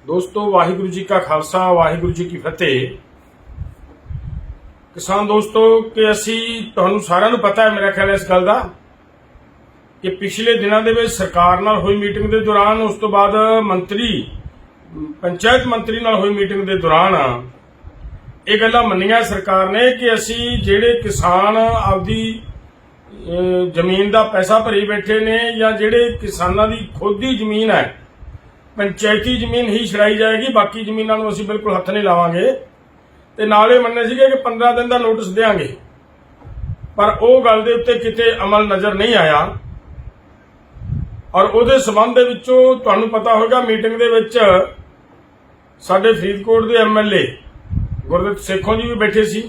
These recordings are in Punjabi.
दोस्तों वाहिगुरु जी का खालसा वाहिगुरु जी की फतेह। किसान दोस्तों कि असी तुहानू सारिਆਂ ਨੂੰ पता है मेरा ख्याल इस गल का कि पिछले दिनों के सरकार नाल हुई मीटिंग के दौरान उस तो बाद मंत्री पंचायत मंत्री नाल हुई मीटिंग के दौरान ये गल्लां मन्नियां सरकार ने कि असी जिहड़े किसान आपदी जमीन का पैसा भरी बैठे ने या जिहड़े किसानां दी खुद की जमीन है पंचायती जमीन ही छड़ाई जाएगी, बाकी जमीनों को असीं बिल्कुल हथ नहीं लावांगे ते नाले मन्ने सीगे कि 15 दिन का नोटिस देंगे, पर वो गल दे उत्ते किते अमल नज़र नहीं आया। और उहदे संबंध दे विचों तुहानूं पता होगा मीटिंग दे विच साडे फरीदकोट दे MLA गुरदीप सेखों जी भी बैठे सी,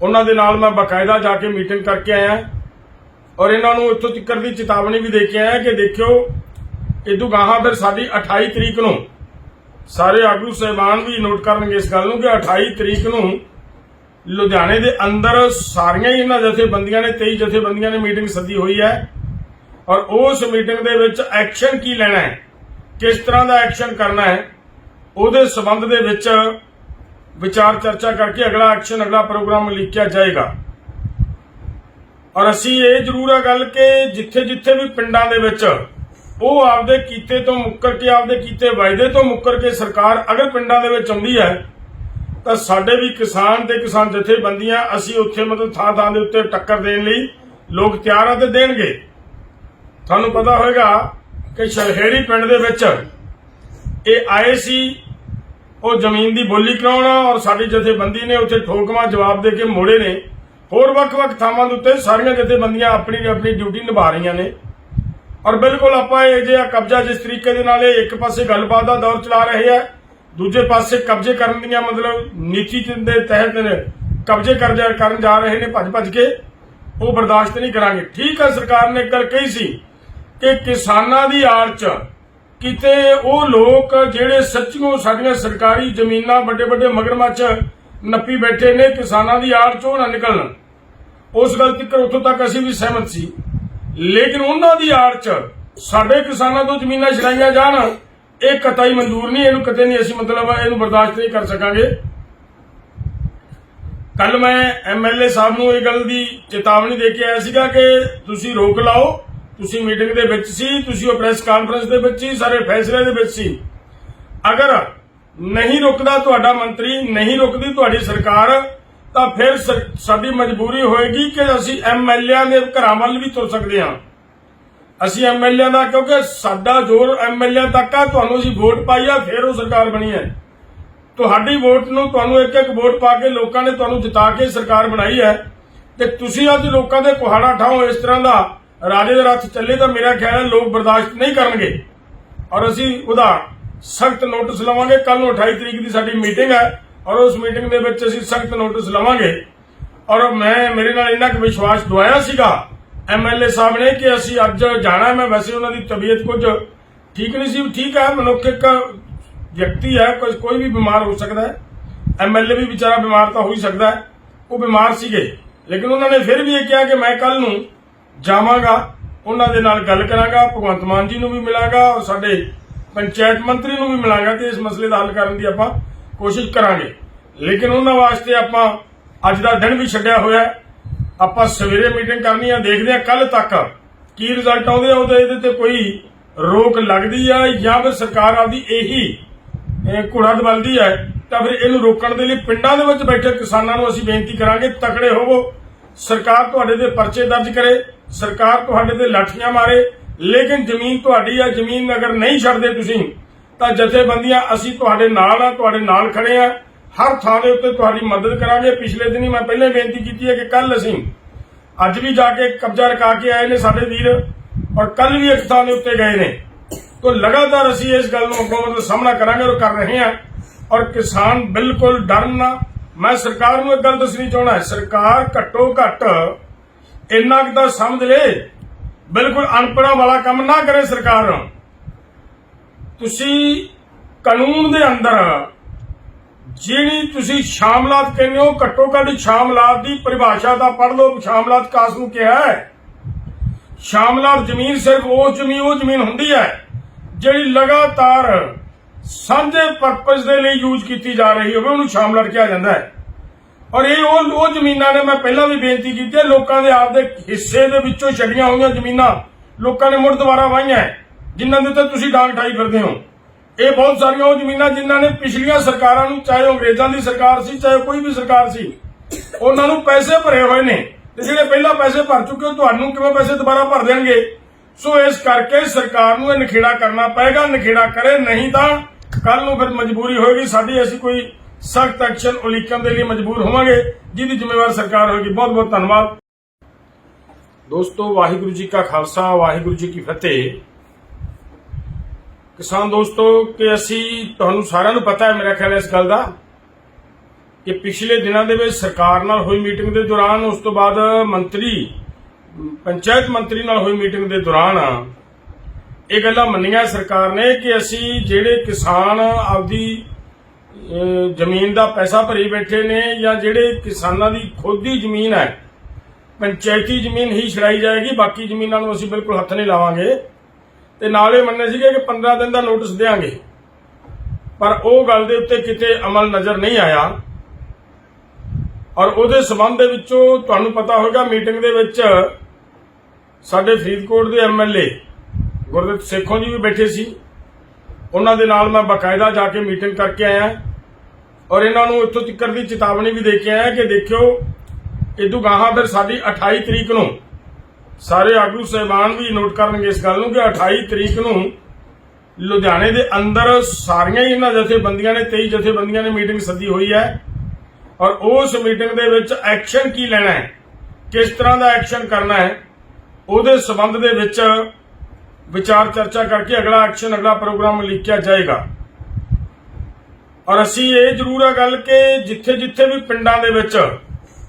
उन्हां दे नाल मैं बाकायदा जाके मीटिंग करके आया और इन्हां नूं इत्थों तक दी चेतावनी भी दे के आया कि देखियो इदू गाहां फिर साडी 28 तरीक नूं सारे आगू साहिबान भी नोट करनगे इस गल नूं कि 28 तरीक नूं लुधियाने दे अंदर सारियां ही इन्हां जथेबंदियां ने 23 जथेबंदियां ने मीटिंग सदी हुई है और उस मीटिंग दे विच एक्शन की लेना है, किस तरह का एक्शन करना है, उहदे संबंध दे विच विचार चर्चा करके अगला एक्शन अगला प्रोग्राम लिखिया जाएगा। और असीं ये जरूर है गल कि जिथे जिथे भी पिंडां दे विच वो आपदे कीते तो मुक्कर के आपदे कीते वायदे तो मुक्कर के सरकार अगर पिंडां दे विच आउंदी है तो साडे भी किसान ते किसान जथेबंदियां असीं उत्थे मतलब थां थां दे उत्ते टक्कर देण लई लोग तैयार आ ते देणगे। तुहानूं पता होएगा कि शलहेड़ी पिंड दे विच ये आए सी वो जमीन की बोली कराउण और साडी जथेबंदी ने उत्थे ठोकवां जवाब दे के मोड़े ने। होर वख-वख थावां दे उत्ते सारियां जथेबंदियां अपनी अपनी ड्यूटी निभा रहीआं ने और बिल्कुल आपां इह जिहा कब्जा जिस तरीके दे नाल एक पासे गलबात का दौर चला रहे हैं, दूजे पासे कब्जे करन दीआं मतलब नीति दे तहत कब्जे करन जा रहे ने भज के, वो बर्दाश्त नहीं करांगे। ठीक है, सरकार ने गल कही सी कि किसानां दी आड़ च किते वो लोग जिहड़े सच्चियों साडियां सरकारी जमीनां बड़े बड़े मगरमच्छ नप्पी बैठे ने किसानां दी आड़ चों ना निकलन, उस गल तक उत्थों तक असीं भी सहमत सी, लेकिन उन्हां दी आड़ च साडे किसानां तो जमीनां छड़ाईआं जाण ये कतई मंजूर नहीं, इहनूं कते नहीं असीं मतलब इहनूं बर्दाश्त नहीं कर सकांगे। कल मैं MLA साहब नूं इह गल दी चेतावनी दे के आया सीगा कि तुसीं रोक लाओ, तुसीं मीटिंग दे विच सी, तुसीं ओह प्रैस कानफ्रेंस दे विच सी, सारे फैसले दे विच सी, अगर नहीं रुकदा तुहाडा मंत्री, नहीं रुकदी तुहाडी सरकार तो फिर साडी मजबूरी होएगी कि असीं MLA दे घरां वल भी तुर सकदे हां। असीं MLA दा क्योंकि साडा जोर MLA तक आ, तुहानूं असीं वोट पाई आ फिर वो सरकार बनी है, तुहाडी वोट नूं तुहानूं एक एक वोट पा के लोकां ने तुहानूं जिता के सरकार बनाई है ते तुसीं अज लोकां दे कुहाड़ा ठाओ इस तरह दा राजे दे रथ चले तो मेरा ख्याल है लोग बर्दाश्त नहीं करनगे और असीं उहदा सख्त नोटिस लवांगे। कल नूं 28 तरीक की साडी मीटिंग है और उस मीटिंग दे विच असीं सख्त नोटिस लवांगे और मैं मेरे नाल इन्ना क विश्वास दवाया सीगा MLA साहब ने कि असीं अज जाना। मैं वैसे उन्हां दी तबीयत कुछ ठीक नहीं सी, ठीक है, मनुख एक व्यक्ति है, कोई भी बीमार हो सकता है, MLA भी बेचारा बीमार तो हो ही सकता है, वो बीमार सीगे, लेकिन उन्होंने फिर भी ये कहा कि मैं कल नूं जावांगा, उन्हां दे नाल गल करांगा, भगवंत मान जी नूं भी मिलांगा और साडे पंचायत मंत्री नूं भी मिलांगा ते इस मसले दा हल करन दी आपां कोशिश करांगे। लेकिन उन्हां वास्ते आपां अज दा दिन भी छड्डिया होया है, आपां सवेरे मीटिंग करनी है, देखदे हां कल तक की रिजल्ट आउंदे आ, इहदे ते कोई रोक लगदी है या फिर सरकार आपदी यही घोड़ा दबलदी है तो फिर इहनूं रोकण दे लई पिंडां दे विच बैठे किसानां नूं असीं बेनती करांगे तकड़े होवो, सरकार तुहाडे ते परचे दर्ज करे, सरकार तुहाडे ते लाठियां मारे, लेकिन जमीन तुहाडी है, जमीन अगर नहीं छड्डदे तुसीं तां जथेबंदियां असीं तुहाडे नाल आ, तुहाडे नाल खड़े आ, हर थां दे उत्ते तुहाडी मदद करांगे। पिछले दिन ही मैं पहले बेनती कीती है कि कल असीं अज भी जाके कब्जा रखा के आए ने साडे वीर और कल भी एक थां दे उत्ते गए ने, तो लगातार असीं इस गल नूं अग्गों मतलब सामना करांगे और कर रहे हैं और किसान बिल्कुल डरन ना। मैं सरकार नूं एक गल दसनी चाहुंदा है, सरकार घट्टो घट्ट इन्ना क तां समझ ले, बिल्कुल अनपढ़ां वाला काम ना करे सरकार। तुसीं कानून दे अंदर जिहड़ी तुसीं शामलात कहंदे हो घट्टो घट्ट शामलात की परिभाषा दा पढ़ लो, शामलात कास नूं किहा है। शामलात जमीन सिर्फ वो जमीन हुंदी है जिहड़ी लगातार ਸਾਂਝੇ ਪਰਪਸ ਦੇ ਲਈ ਯੂਜ਼ ਕੀਤੀ ਜਾ ਰਹੀ ਹੋਵੇ ਉਹਨੂੰ ਸ਼ਾਮਲ ਰੱਖਿਆ ਜਾਂਦਾ ਹੈ। ਔਰ ਇਹ ਉਹ ਜ਼ਮੀਨਾਂ ਨੇ, ਮੈਂ ਪਹਿਲਾਂ ਵੀ ਬੇਨਤੀ ਕੀਤੀ ਹੈ, ਲੋਕਾਂ ਦੇ ਆਪਦੇ ਹਿੱਸੇ ਦੇ ਵਿੱਚੋਂ ਛੱਡੀਆਂ ਹੋਈਆਂ ਜ਼ਮੀਨਾਂ ਲੋਕਾਂ ਨੇ ਮੁੜ ਦੁਬਾਰਾ ਵਾਹੀਆਂ ਹੈ, ਜਿਨ੍ਹਾਂ ਦੇ ਉੱਤੇ ਤੁਸੀਂ ਡਾਂਗ ਠਾਈ ਫਿਰਦੇ ਹੋ। ਇਹ ਬਹੁਤ ਸਾਰੀਆਂ ਉਹ ਜ਼ਮੀਨਾਂ ਜਿਨ੍ਹਾਂ ਨੇ ਪਿਛਲੀਆਂ ਸਰਕਾਰਾਂ ਨੂੰ, ਚਾਹੇ ਅੰਗਰੇਜ਼ਾਂ ਦੀ ਸਰਕਾਰ ਸੀ ਚਾਹੇ ਕੋਈ ਵੀ ਸਰਕਾਰ ਸੀ, ਉਹਨਾਂ ਨੂੰ ਪੈਸੇ ਭਰੇ ਹੋਏ ਨੇ, ਤੇ ਜਿਹੜੇ ਪਹਿਲਾਂ ਪੈਸੇ ਭਰ ਚੁੱਕੇ ਉਹ ਤੁਹਾਨੂੰ ਕਿਵੇਂ ਪੈਸੇ ਦੁਬਾਰਾ ਭਰ ਦੇਣਗੇ। ਸੋ ਇਸ ਕਰਕੇ ਸਰਕਾਰ ਨੂੰ ਇਹ ਨਖੇੜਾ ਕਰਨਾ ਪਏਗਾ, ਨਖੇੜਾ ਕਰੇ, ਨਹੀਂ ਤਾਂ ਕੱਲ ਨੂੰ ਫਿਰ ਮਜਬੂਰੀ ਹੋਏਗੀ ਸਾਡੀ, ਅਸੀਂ ਕੋਈ ਸਖਤ ਐਕਸ਼ਨ ਉਲੀਕਣ ਦੇ ਲਈ ਮਜਬੂਰ ਹੋਵਾਂਗੇ, ਜਿਹਦੀ ਜ਼ਿੰਮੇਵਾਰ ਸਰਕਾਰ ਹੋਏਗੀ। ਬਹੁਤ ਬਹੁਤ ਧੰਨਵਾਦ ਦੋਸਤੋ। ਵਾਹਿਗੁਰੂ ਜੀ ਕਾ ਖਾਲਸਾ, ਵਾਹਿਗੁਰੂ ਜੀ ਕੀ ਫਤਿਹ। ਕਿਸਾਨ ਦੋਸਤੋ, ਕਿ ਅਸੀਂ, ਤੁਹਾਨੂੰ ਸਾਰਿਆਂ ਨੂੰ ਪਤਾ ਹੈ ਮੇਰਾ ਖਿਆਲ ਹੈ ਇਸ ਗੱਲ ਦਾ, ਕਿ ਪਿਛਲੇ ਦਿਨਾਂ ਦੇ ਵਿੱਚ ਸਰਕਾਰ ਨਾਲ ਹੋਈ ਮੀਟਿੰਗ ਦੇ ਦੌਰਾਨ, ਉਸ ਤੋਂ ਬਾਅਦ ਪੰਚਾਇਤ ਮੰਤਰੀ ਨਾਲ ਹੋਈ ਮੀਟਿੰਗ ਦੇ ਦੌਰਾਨ ਇਹ ਗੱਲਾਂ ਮੰਨੀਆਂ ਸਰਕਾਰ ਨੇ ਕਿ ਅਸੀਂ ਜਿਹੜੇ ਕਿਸਾਨ ਆਪਦੀ ਜ਼ਮੀਨ ਦਾ ਪੈਸਾ ਭਰੀ ਬੈਠੇ ਨੇ, ਜਾਂ ਜਿਹੜੇ ਕਿਸਾਨਾਂ ਦੀ ਖੁਦ ਦੀ ਜ਼ਮੀਨ ਹੈ, ਪੰਚਾਇਤੀ ਜ਼ਮੀਨ ਹੀ ਛੜਾਈ ਜਾਏਗੀ, ਬਾਕੀ ਜ਼ਮੀਨਾਂ ਨੂੰ ਅਸੀਂ ਬਿਲਕੁਲ ਹੱਥ ਨਹੀਂ ਲਾਵਾਂਗੇ। ਤੇ ਨਾਲ ਇਹ ਮੰਨੇ ਸੀਗੇ ਕਿ 15 ਦਿਨ ਦਾ ਨੋਟਿਸ ਦੇਵਾਂਗੇ, ਪਰ ਉਹ ਗੱਲ ਦੇ ਉੱਤੇ ਕਿਤੇ ਅਮਲ ਨਜ਼ਰ ਨਹੀਂ ਆਇਆ। ਔਰ ਉਹਦੇ ਸਬੰਧ ਦੇ ਵਿੱਚੋਂ ਤੁਹਾਨੂੰ ਪਤਾ ਹੋਵੇਗਾ, ਮੀਟਿੰਗ ਦੇ ਵਿੱਚ ਸਾਡੇ ਫਰੀਦਕੋਟ ਦੇ ਐਮਐਲਏ ਗੁਰਦਿੱਤ ਸੇਖੋਂ ਜੀ ਵੀ ਬੈਠੇ ਸੀ। ਉਹਨਾਂ ਦੇ ਨਾਲ ਮੈਂ ਬਕਾਇਦਾ ਜਾ ਕੇ ਮੀਟਿੰਗ ਕਰਕੇ ਆਇਆ, ਔਰ ਇਹਨਾਂ ਨੂੰ ਇੱਥੋਂ ਤੱਕ ਦੀ ਚੇਤਾਵਨੀ ਵੀ ਦੇ ਕੇ ਆਇਆ ਕਿ ਦੇਖਿਓ, ਇਦੋਂ ਗਾਹਾਂ ਫਿਰ ਸਾਡੀ 28 ਤਰੀਕ ਨੂੰ, ਸਾਰੇ ਆਗੂ ਸਹਿਬਾਨ ਵੀ ਨੋਟ ਕਰਨਗੇ ਇਸ ਗੱਲ ਨੂੰ, ਕਿ 28 ਤਰੀਕ ਨੂੰ ਲੁਧਿਆਣੇ ਦੇ ਅੰਦਰ ਸਾਰੀਆਂ ਹੀ ਇਹਨਾਂ ਜਥੇਬੰਦੀਆਂ ਨੇ, 23 ਜਥੇਬੰਦੀਆਂ ਨੇ ਮੀਟਿੰਗ ਸੱਦੀ ਹੋਈ ਹੈ। ਔਰ ਉਸ ਮੀਟਿੰਗ ਦੇ ਵਿੱਚ ਐਕਸ਼ਨ ਕੀ ਲੈਣਾ ਹੈ, ਕਿਸ ਤਰ੍ਹਾਂ ਦਾ ਐਕਸ਼ਨ ਕਰਨਾ ਹੈ, ਉਹਦੇ ਸਬੰਧ ਦੇ ਵਿੱਚ ਵਿਚਾਰ ਚਰਚਾ ਕਰਕੇ ਅਗਲਾ ਐਕਸ਼ਨ, ਅਗਲਾ ਪ੍ਰੋਗਰਾਮ ਲਿਖਿਆ ਜਾਏਗਾ। ਔਰ ਅਸੀਂ ਇਹ ਜ਼ਰੂਰ ਹੈ ਗੱਲ ਕਿ ਜਿੱਥੇ ਜਿੱਥੇ ਵੀ ਪਿੰਡਾਂ ਦੇ ਵਿੱਚ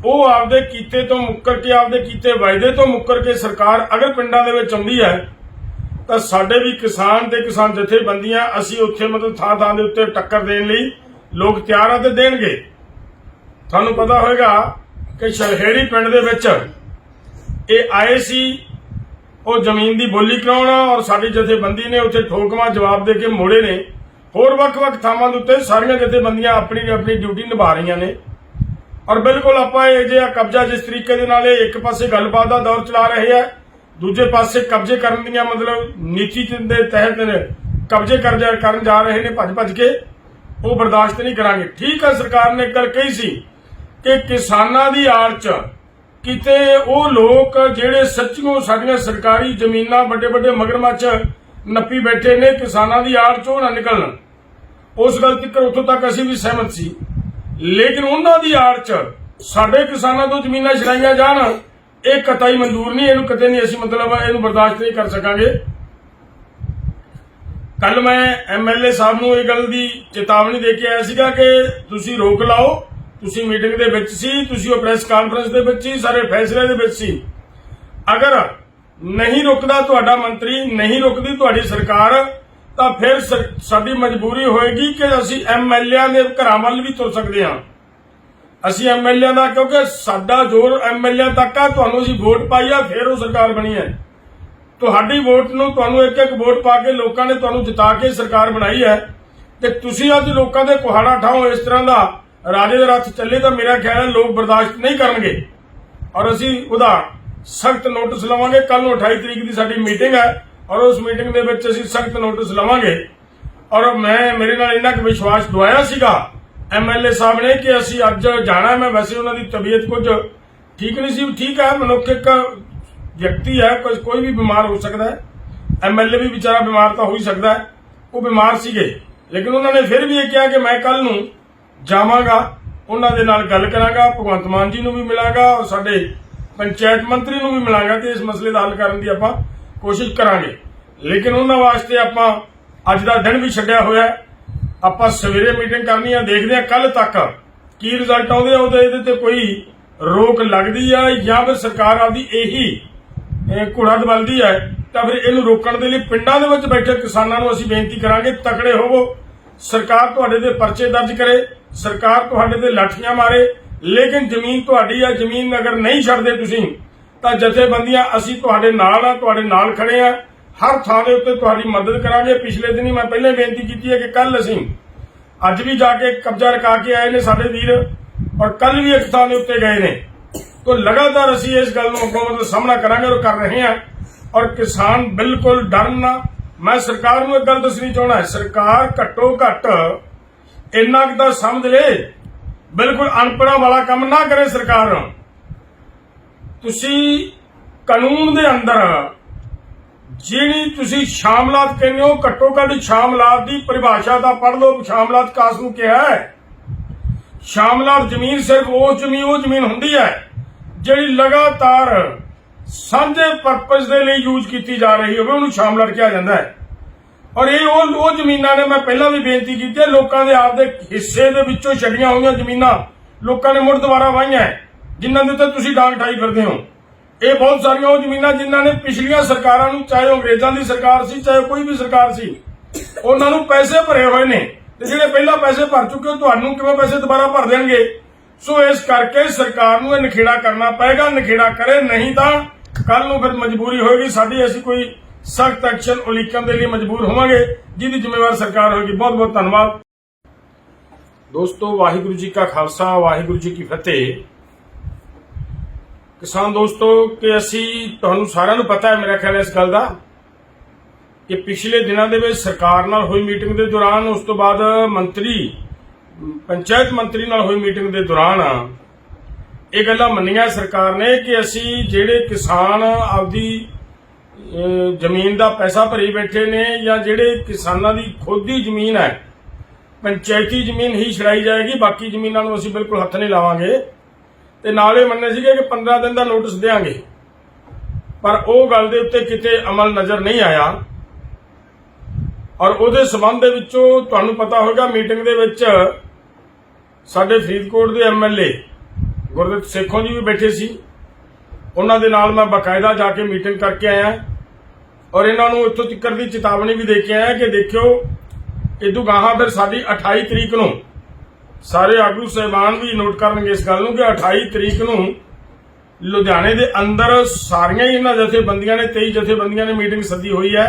ਉਹ ਆਪਦੇ ਕੀਤੇ ਤੋਂ ਮੁੱਕਰ ਕੇ, ਆਪਦੇ ਕੀਤੇ ਵਾਅਦੇ ਤੋਂ ਮੁੱਕਰ ਕੇ ਸਰਕਾਰ ਅਗਰ ਪਿੰਡਾਂ ਦੇ ਵਿੱਚ ਆਉਂਦੀ ਹੈ, ਤਾਂ ਸਾਡੇ ਵੀ ਕਿਸਾਨ ਤੇ ਕਿਸਾਨ ਜਥੇਬੰਦੀਆਂ, ਅਸੀਂ ਉੱਥੇ ਮਤਲਬ ਥਾਂ ਥਾਂ ਦੇ ਉੱਤੇ ਟੱਕਰ ਦੇਣ ਲਈ ਲੋਕ ਤਿਆਰ ਆ ਤੇ ਦੇਣਗੇ। ਤੁਹਾਨੂੰ ਪਤਾ ਹੋਵੇਗਾ ਕਿ ਸ਼ਲਹੇੜੀ ਪਿੰਡ ਦੇ ਵਿੱਚ ਇਹ ਆਏ ਸੀ, ਉਹ ਜ਼ਮੀਨ ਦੀ ਬੋਲੀ ਕਰਾਉਣਾ, ਔਰ ਸਾਡੀ ਜਥੇਬੰਦੀ ਨੇ ਉੱਥੇ ਠੋਕਵਾਂ ਜਵਾਬ ਦੇ ਕੇ ਮੋੜੇ ਨੇ। ਹੋਰ ਵੱਖ-ਵੱਖ ਥਾਵਾਂ ਦੇ ਉੱਤੇ ਸਾਰੀਆਂ ਜਥੇਬੰਦੀਆਂ ਆਪਣੀ ਆਪਣੀ ਡਿਊਟੀ ਨਿਭਾ ਰਹੀਆਂ ਨੇ। ਔਰ ਬਿਲਕੁਲ ਆਪਾਂ ਇਹ ਜਿਹਾ ਕਬਜ਼ਾ, ਜਿਸ ਤਰੀਕੇ ਦੇ ਨਾਲ ਇਹ ਇੱਕ ਪਾਸੇ ਗੱਲਬਾਤ ਦਾ ਦੌਰ ਚਲਾ ਰਹੇ ਹੈ, ਦੂਜੇ ਪਾਸੇ ਕਬਜ਼ੇ ਕਰਨ ਦੀਆਂ ਮਤਲਬ ਨੀਤੀ ਦੇ ਤਹਿਤ ਕਬਜ਼ੇ ਕਰਨ ਜਾ ਰਹੇ ਨੇ ਭੱਜ ਕੇ, ਉਹ ਬਰਦਾਸ਼ਤ ਨਹੀਂ ਕਰਾਂਗੇ। ਠੀਕ ਹੈ, ਸਰਕਾਰ ਨੇ ਗੱਲ ਕਹੀ ਸੀ ਕਿ ਕਿਸਾਨਾਂ ਦੀ ਆੜ 'ਚ ਕਿਤੇ ਉਹ ਲੋਕ ਜਿਹੜੇ ਸੱਚੀਓ ਸਾਡੀਆਂ ਸਰਕਾਰੀ ਜ਼ਮੀਨਾਂ ਵੱਡੇ ਵੱਡੇ ਮਗਰਮੱਛ ਨੱਪੀ ਬੈਠੇ ਨੇ, ਕਿਸਾਨਾਂ ਦੀ ਆੜ 'ਚੋਂ ਨਾ ਨਿਕਲਣ। ਉਸ ਗੱਲ ਤੱਕ ਉੱਥੋਂ ਤੱਕ ਅਸੀਂ ਵੀ ਸਹਿਮਤ ਸੀ, ਲੇਕਿਨ ਉਹਨਾਂ ਦੀ ਆੜ 'ਚ ਸਾਡੇ ਕਿਸਾਨਾਂ ਤੋਂ ਜ਼ਮੀਨਾਂ ਛਡਾਈਆਂ ਜਾਣ, ਇਹ ਕਤਈ ਮਨਜ਼ੂਰ ਨਹੀਂ, ਇਹਨੂੰ ਕਦੇ ਨਹੀਂ ਅਸੀਂ ਮਤਲਬ ਇਹਨੂੰ ਬਰਦਾਸ਼ਤ ਨਹੀਂ ਕਰ ਸਕਾਂਗੇ। ਕੱਲ ਮੈਂ ਐਮਐਲਏ ਸਾਹਿਬ ਨੂੰ ਇਹ ਗੱਲ ਦੀ ਚੇਤਾਵਨੀ ਦੇ ਕੇ ਆਇਆ ਸੀਗਾ ਕਿ ਤੁਸੀਂ ਰੋਕ ਲਾਓ, ਤੁਸੀਂ ਮੀਟਿੰਗ ਦੇ ਵਿੱਚ ਸੀ, ਤੁਸੀਂ ਉਹ ਪ੍ਰੈਸ ਕਾਨਫਰੰਸ ਦੇ ਵਿੱਚ ਸੀ, ਸਾਰੇ ਫੈਸਲੇ ਦੇ ਵਿੱਚ ਸੀ। ਅਗਰ ਨਹੀਂ ਰੁਕਦਾ ਤੁਹਾਡਾ ਮੰਤਰੀ, ਨਹੀਂ ਰੁਕਦੀ ਤੁਹਾਡੀ ਸਰਕਾਰ, ਤਾਂ ਫਿਰ ਸਾਡੀ ਮਜਬੂਰੀ ਹੋਏਗੀ ਕਿ ਅਸੀਂ ਐਮਐਲਏਆਂ ਦੇ ਘਰਾਂ ਵੱਲ ਵੀ ਤੁਰ ਸਕਦੇ ਹਾਂ। ਅਸੀਂ ਐਮਐਲਏਆਂ ਦਾ, ਕਿਉਂਕਿ ਸਾਡਾ ਜ਼ੋਰ ਐਮਐਲਏ ਤੱਕ ਆ, ਤੁਹਾਨੂੰ ਅਸੀਂ ਵੋਟ ਪਾਈ ਆ, ਫਿਰ ਉਹ ਸਰਕਾਰ ਬਣੀ ਹੈ। ਤੁਹਾਡੀ ਵੋਟ ਨੂੰ, ਤੁਹਾਨੂੰ ਇੱਕ ਇੱਕ ਵੋਟ ਪਾ ਕੇ ਲੋਕਾਂ ਨੇ ਤੁਹਾਨੂੰ ਜਿਤਾ ਕੇ ਸਰਕਾਰ ਬਣਾਈ ਹੈ, ਤੇ ਤੁਸੀਂ ਅੱਜ ਲੋਕਾਂ ਦੇ ਕੁਹਾੜਾ ਠਾਓ ਇਸ ਤਰ੍ਹਾਂ ਦਾ ਰਾਜੇ ਦਾ ਰੱਥ ਚੱਲੇ, ਤਾਂ ਮੇਰਾ ਖਿਆਲ ਹੈ ਲੋਕ ਬਰਦਾਸ਼ਤ ਨਹੀਂ ਕਰਨਗੇ। ਔਰ ਅਸੀਂ ਉਹਦਾ ਸਖਤ ਨੋਟਿਸ ਲਵਾਂਗੇ। ਕੱਲ ਨੂੰ 28 ਤਰੀਕ ਦੀ ਸਾਡੀ ਮੀਟਿੰਗ ਹੈ, ਔਰ ਉਸ ਮੀਟਿੰਗ ਦੇ ਵਿੱਚ ਅਸੀਂ ਸਖਤ ਨੋਟਿਸ ਲਵਾਂਗੇ। ਔਰ ਮੇਰੇ ਨਾਲ ਇੰਨਾ ਕੁ ਵਿਸ਼ਵਾਸ ਦਵਾਇਆ ਸੀਗਾ ਐਮਐਲਏ ਸਾਹਿਬ ਨੇ ਕਿ ਅਸੀਂ ਅੱਜ ਜਾਣਾ। ਮੈਂ ਵੈਸੇ ਉਹਨਾਂ ਦੀ ਤਬੀਅਤ ਕੁਝ ਠੀਕ ਨਹੀਂ ਸੀ, ਠੀਕ ਹੈ, ਮਨੁੱਖ ਇੱਕ ਵਿਅਕਤੀ ਹੈ, ਕੋਈ ਵੀ ਬਿਮਾਰ ਹੋ ਸਕਦਾ ਹੈ, ਐਮਐਲਏ ਵੀ ਵਿਚਾਰਾ ਬਿਮਾਰ ਤਾਂ ਹੋ ਹੀ ਸਕਦਾ ਹੈ, ਉਹ ਬਿਮਾਰ ਸੀਗੇ, ਲੇਕਿਨ ਉਹਨਾਂ ਨੇ ਫਿਰ ਵੀ ਇਹ ਕਿਹਾ ਕਿ ਮੈਂ ਕੱਲ ਨੂੰ ਜਾਵਾਂਗਾ, ਉਹਨਾਂ ਦੇ ਨਾਲ ਗੱਲ ਕਰਾਂਗਾ, ਭਗਵੰਤ ਮਾਨ ਜੀ ਨੂੰ ਵੀ ਮਿਲਾਂਗਾ, ਔਰ ਸਾਡੇ ਪੰਚਾਇਤ ਮੰਤਰੀ ਨੂੰ ਵੀ ਮਿਲਾਂਗਾ, ਤੇ ਇਸ ਮਸਲੇ ਦਾ ਹੱਲ ਕਰਨ ਦੀ ਆਪਾਂ ਕੋਸ਼ਿਸ਼ ਕਰਾਂਗੇ। ਲੇਕਿਨ ਉਹਨਾਂ ਵਾਸਤੇ ਆਪਾਂ ਅੱਜ ਦਾ ਦਿਨ ਵੀ ਛੱਡਿਆ ਹੋਇਆ, ਆਪਾਂ ਸਵੇਰੇ ਮੀਟਿੰਗ ਕਰਨੀ ਆ, ਦੇਖਦੇ ਆ ਕੱਲ ਤੱਕ ਕੀ ਰਿਜ਼ਲਟ ਆਉਂਦੇ ਆ, ਇਹਦੇ ਤੇ ਕੋਈ ਰੋਕ ਲੱਗਦੀ ਆ ਜਾਂ ਫਿਰ ਸਰਕਾਰ ਆਪਦੀ ਇਹੀ ਘੋੜਾ ਦਬਲਦੀ ਹੈ, ਤਾਂ ਫਿਰ ਇਹਨੂੰ ਰੋਕਣ ਦੇ ਲਈ ਪਿੰਡਾਂ ਦੇ ਵਿੱਚ ਬੈਠੇ ਕਿਸਾਨਾਂ ਨੂੰ ਅਸੀਂ ਬੇਨਤੀ ਕਰਾਂਗੇ, ਤਕੜੇ ਹੋਵੋ। ਸਰਕਾਰ ਤੁਹਾਡੇ ਤੇ ਪਰਚੇ ਦਰਜ ਕਰੇ, ਸਰਕਾਰ ਤੁਹਾਡੇ ਤੇ ਲਾਠੀਆਂ ਮਾਰੇ, ਲੇਕਿਨ ਜ਼ਮੀਨ ਤੁਹਾਡੀ ਆ, ਜ਼ਮੀਨ ਅਗਰ ਨਹੀਂ ਛੱਡਦੇ ਤੁਸੀਂ, ਤਾਂ ਜਥੇਬੰਦੀਆਂ ਅਸੀਂ ਤੁਹਾਡੇ ਨਾਲ ਆ, ਤੁਹਾਡੇ ਨਾਲ ਖੜੇ ਆ, हर थां दे उत्ते तुहाडी मदद करांगे। पिछले दिन ही मैं पहले बेनती की है कि कल असीं अज भी जाके कब्जा रखा के आए ने साडे वीर, और कल भी एक थां दे उत्ते गए ने। तो लगातार असीं इस गल नूं हुकूमत दा सामना करांगे और कर रहे हैं। और किसान बिल्कुल डरन ना। मैं सरकार नूं एक गल दसनी चाहुंदा है, सरकार घट्टो घट इन्ना कुं तां समझ ले, बिल्कुल अनपढ़ां वाला काम ना करे सरकार। तुसीं कानून दे अंदर जिहड़ी तुसीं शामलात कहंदे हो, घट्टो घट शामलात दी परिभाषा दा पढ़ लो। शामलात कास नूं किहा है? शामलात जमीन सिर्फ वो जमीन हुंदी है जिहड़ी लगातार सांझे परपज दे लई यूज कीती जा रही होवे, उहनूं शामलात किहा जांदा है। और ये वो जमीनां ने, मैं पहला भी बेनती की है, लोकां दे आपदे हिस्से दे विचों छड्डियां होईयां जमीनां लोकां ने मुड़ दुबारा वाहियां है, जिन्हां दे उत्ते तुसीं डांग ठाई फिरदे हो। ये बहुत सारियां वो जमीनां जिन्हां ने पिछलियां सरकारां नूं, चाहे अंग्रेजां दी सरकार सी चाहे कोई भी सरकार सी, उन्हां नूं पैसे भरे होए ने, ते जिहड़े पहिलां पैसे भर चुके हो तुहानूं किवें पैसे दुबारा भर देणगे। सो इस करके सरकार नूं नखेड़ा करना पएगा। नखेड़ा करे नहीं तां कल नूं फिर मजबूरी होएगी साडी, असीं कोई सख्त एक्शन उलीकण दे लई मजबूर होवांगे, जिहदी जिम्मेवार सरकार होएगी। बहुत बहुत धन्नवाद दोस्तों। वाहिगुरू जी का खालसा, वाहिगुरू जी की फतेह। किसान दोस्तों कि असीं तुहानूं सारिआं नूं पता है, मेरा ख्याल है इस गल दा, कि पिछले दिनों के सरकार नाल हुई मीटिंग के दौरान, उस तो बाद मंत्री पंचायत मंत्री नाल हुई मीटिंग के दौरान ये गल्लां मन्नियां सरकार ने कि असीं जिहड़े किसान आपदी जमीन का पैसा भरी बैठे ने, या जिहड़े किसानां दी खुद दी जमीन है, पंचायती जमीन ही छड़ाई जाएगी, बाकी जमीनां नूं असीं बिल्कुल हत्थ नहीं लावांगे। ते नाल इह मन्ने सीगे कि 15 दिन का नोटिस देंगे, पर वो गल दे उत्ते किते अमल नज़र नहीं आया। और उहदे संबंध दे विचों तुहानूं पता होगा, मीटिंग दे विच साडे फरीदकोट दे MLA गुरदत्त सेखों जी भी बैठे सी। उन्हां दे नाल मैं बाकायदा जाके मीटिंग करके आया, और इन्हां नूं इत्थों तक दी चेतावनी भी दे के आया कि देखियो इदों गाहां फिर साडी 28 तरीक नूं सारे आगू साहिबान भी नोट करनगे इस गल नूं कि 28 तरीक नूं लुधियाणे दे अंदर सारियां ही इन्हां जथेबंदियां ने 23 जथेबंदियां ने मीटिंग सद्दी हुई है।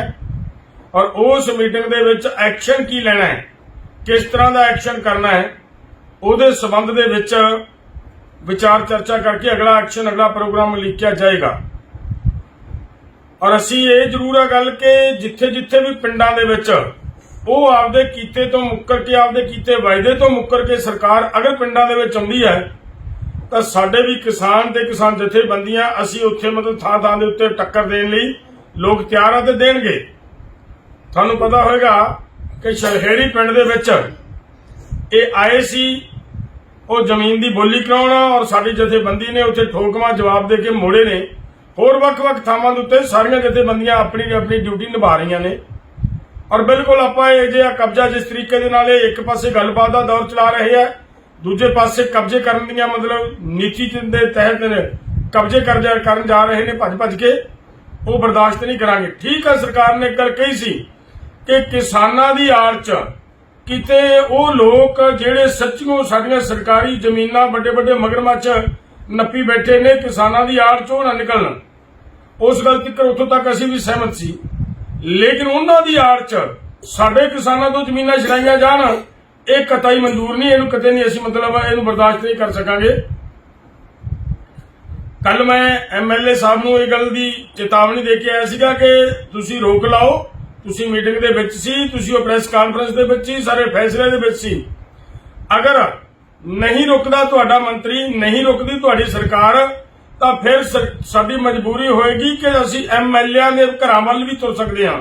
और उस मीटिंग दे विच एक्शन की लेना है, किस तरह का एक्शन करना है, उहदे संबंध दे विच विचार चर्चा करके अगला एक्शन, अगला प्रोग्राम लिखिया जाएगा। और असीं ये जरूर है गल कि जिथे जिथे भी पिंडां दे विच वो आपदे कीते तो मुक्कर के, आपदे कीते वायदे तो मुक्कर के सरकार अगर पिंडां दे विच आउंदी है, तां साडे भी किसान ते किसान जथेबंदियां असीं उत्थे मतलब थां थां दे उत्ते टक्कर देण लई लोग तैयार आ ते देणगे। थानू पता होगा कि शलहेड़ी पिंड दे विच ये आए सी वो जमीन की बोली कराउण, और साडी जथेबंदी ने उत्थे ठोकमा जवाब दे के मोड़े ने। होर वख-वख थावां दे उत्ते सारियां जथेबंदियां अपनी अपनी ड्यूटी निभा रही ने। और बिल्कुल आपां इह जिहा कब्जा जिस तरीके दे नाल एक पासे गलबात दा दौर चला रहे हैं, दूजे पासे कब्जे करन दीयां मतलब नीति दे तहत कब्जे करन जा रहे ने भज भज के, वो बर्दाश्त नहीं करांगे। ठीक है, सरकार ने कल कही सी कि किसानां दी आड़ च किते वो लोग जिहड़े सच्चियों साडियां सरकारी जमीनां बड़े बड़े मगरमच्छ नप्पी बैठे ने, किसानां दी आड़ चों ना निकलन। उस गल तक उत्थों तक असीं भी सहमत सी, लेकिन उन्हां दी आड़ च साडे किसानां तों जमीनां छड़ाईयां जाण, ये कतई मंजूर नहीं, इहनूं कते नहीं असीं मतलब इहनूं बर्दाश्त नहीं कर सकांगे। कल मैं MLA साहब नूं इह गल दी चेतावनी दे के आया सीगा कि तुसीं रोक लाओ, तुसीं मीटिंग दे विच सी, तुसीं ओह प्रैस कानफ्रेंस दे विच सी, सारे फैसले दे विच सी। अगर नहीं रुकदा तुहाडा मंत्री, नहीं रुकदी तुहाडी सरकार, तां फिर साडी मजबूरी होएगी कि असीं MLA दे घरां वल भी तुर सकदे हां।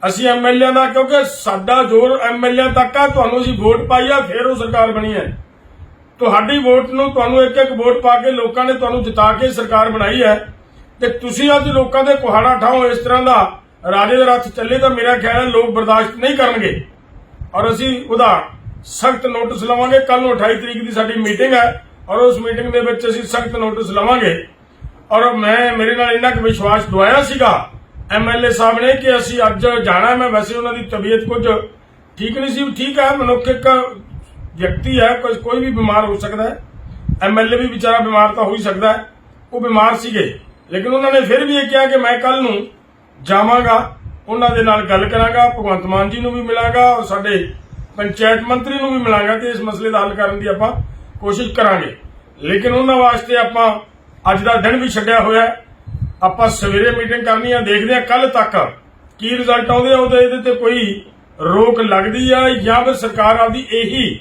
असीं MLA दा, क्योंकि साडा जोर MLA तक आ, तुहानूं असीं वोट पाई आ, फिर वो सरकार बनी है। तुहाडी वोट नूं तुहानूं एक एक वोट पा के लोकां ने तुहानूं जिता के सरकार बनाई है, ते तुसीं अज लोकां दे कुहाड़ा ठाओ इस तरह दा राजे दा रथ चले, तो मेरा ख्याल है लोग बर्दाश्त नहीं करनगे। और असीं उहदा सख्त नोटिस लवांगे। कल नूं 28 तरीक की साडी मीटिंग है, और उस मीटिंग दे विच असीं सख्त नोटिस लवांगे। और मैं मेरे नाल इन्ना क विश्वास दवाया सीगा MLA साहब ने कि असीं अज जाना। मैं वैसे उन्हां दी तबीयत कुछ ठीक नहीं सी। ठीक है, मनुख एक व्यक्ति है, कोई भी बीमार हो सकता है। MLA भी बेचारा बीमार तो हो ही सकता है, वो बीमार सीगे, लेकिन उन्होंने फिर भी ये कहा कि मैं कल नूं ਜਾਵਾਂਗਾ, ਉਹਨਾਂ ਦੇ ਨਾਲ ਗੱਲ ਕਰਾਂਗਾ, ਭਗਵੰਤ ਮਾਨ ਜੀ ਨੂੰ ਵੀ ਮਿਲਾਂਗਾ ਔਰ ਸਾਡੇ ਪੰਚਾयत ਮੰਤਰੀ ਨੂੰ ਵੀ ਮਿਲਾਂਗਾ ਤੇ ਇਸ ਮਸਲੇ ਦਾ ਹੱਲ ਕਰਨ ਦੀ ਆਪਾਂ ਕੋਸ਼ਿਸ਼ ਕਰਾਂਗੇ। ਲੇਕਿਨ ਉਹਨਾਂ ਵਾਸਤੇ ਆਪਾਂ ਅੱਜ ਦਾ ਦਿਨ ਵੀ ਛੱਡਿਆ ਹੋਇਆ, ਆਪਾਂ ਸਵੇਰੇ ਮੀਟਿੰਗ ਕਰਨੀ ਆ, ਦੇਖਦੇ ਆ ਕੱਲ ਤੱਕ ਕੀ ਰਿਜ਼ਲਟ ਆਉਂਦੇ ਆ, ਇਹਦੇ ਤੇ ਕੋਈ ਰੋਕ ਲੱਗਦੀ ਆ ਜਾਂ ਫਿਰ ਸਰਕਾਰ ਆਪਦੀ ਇਹੀ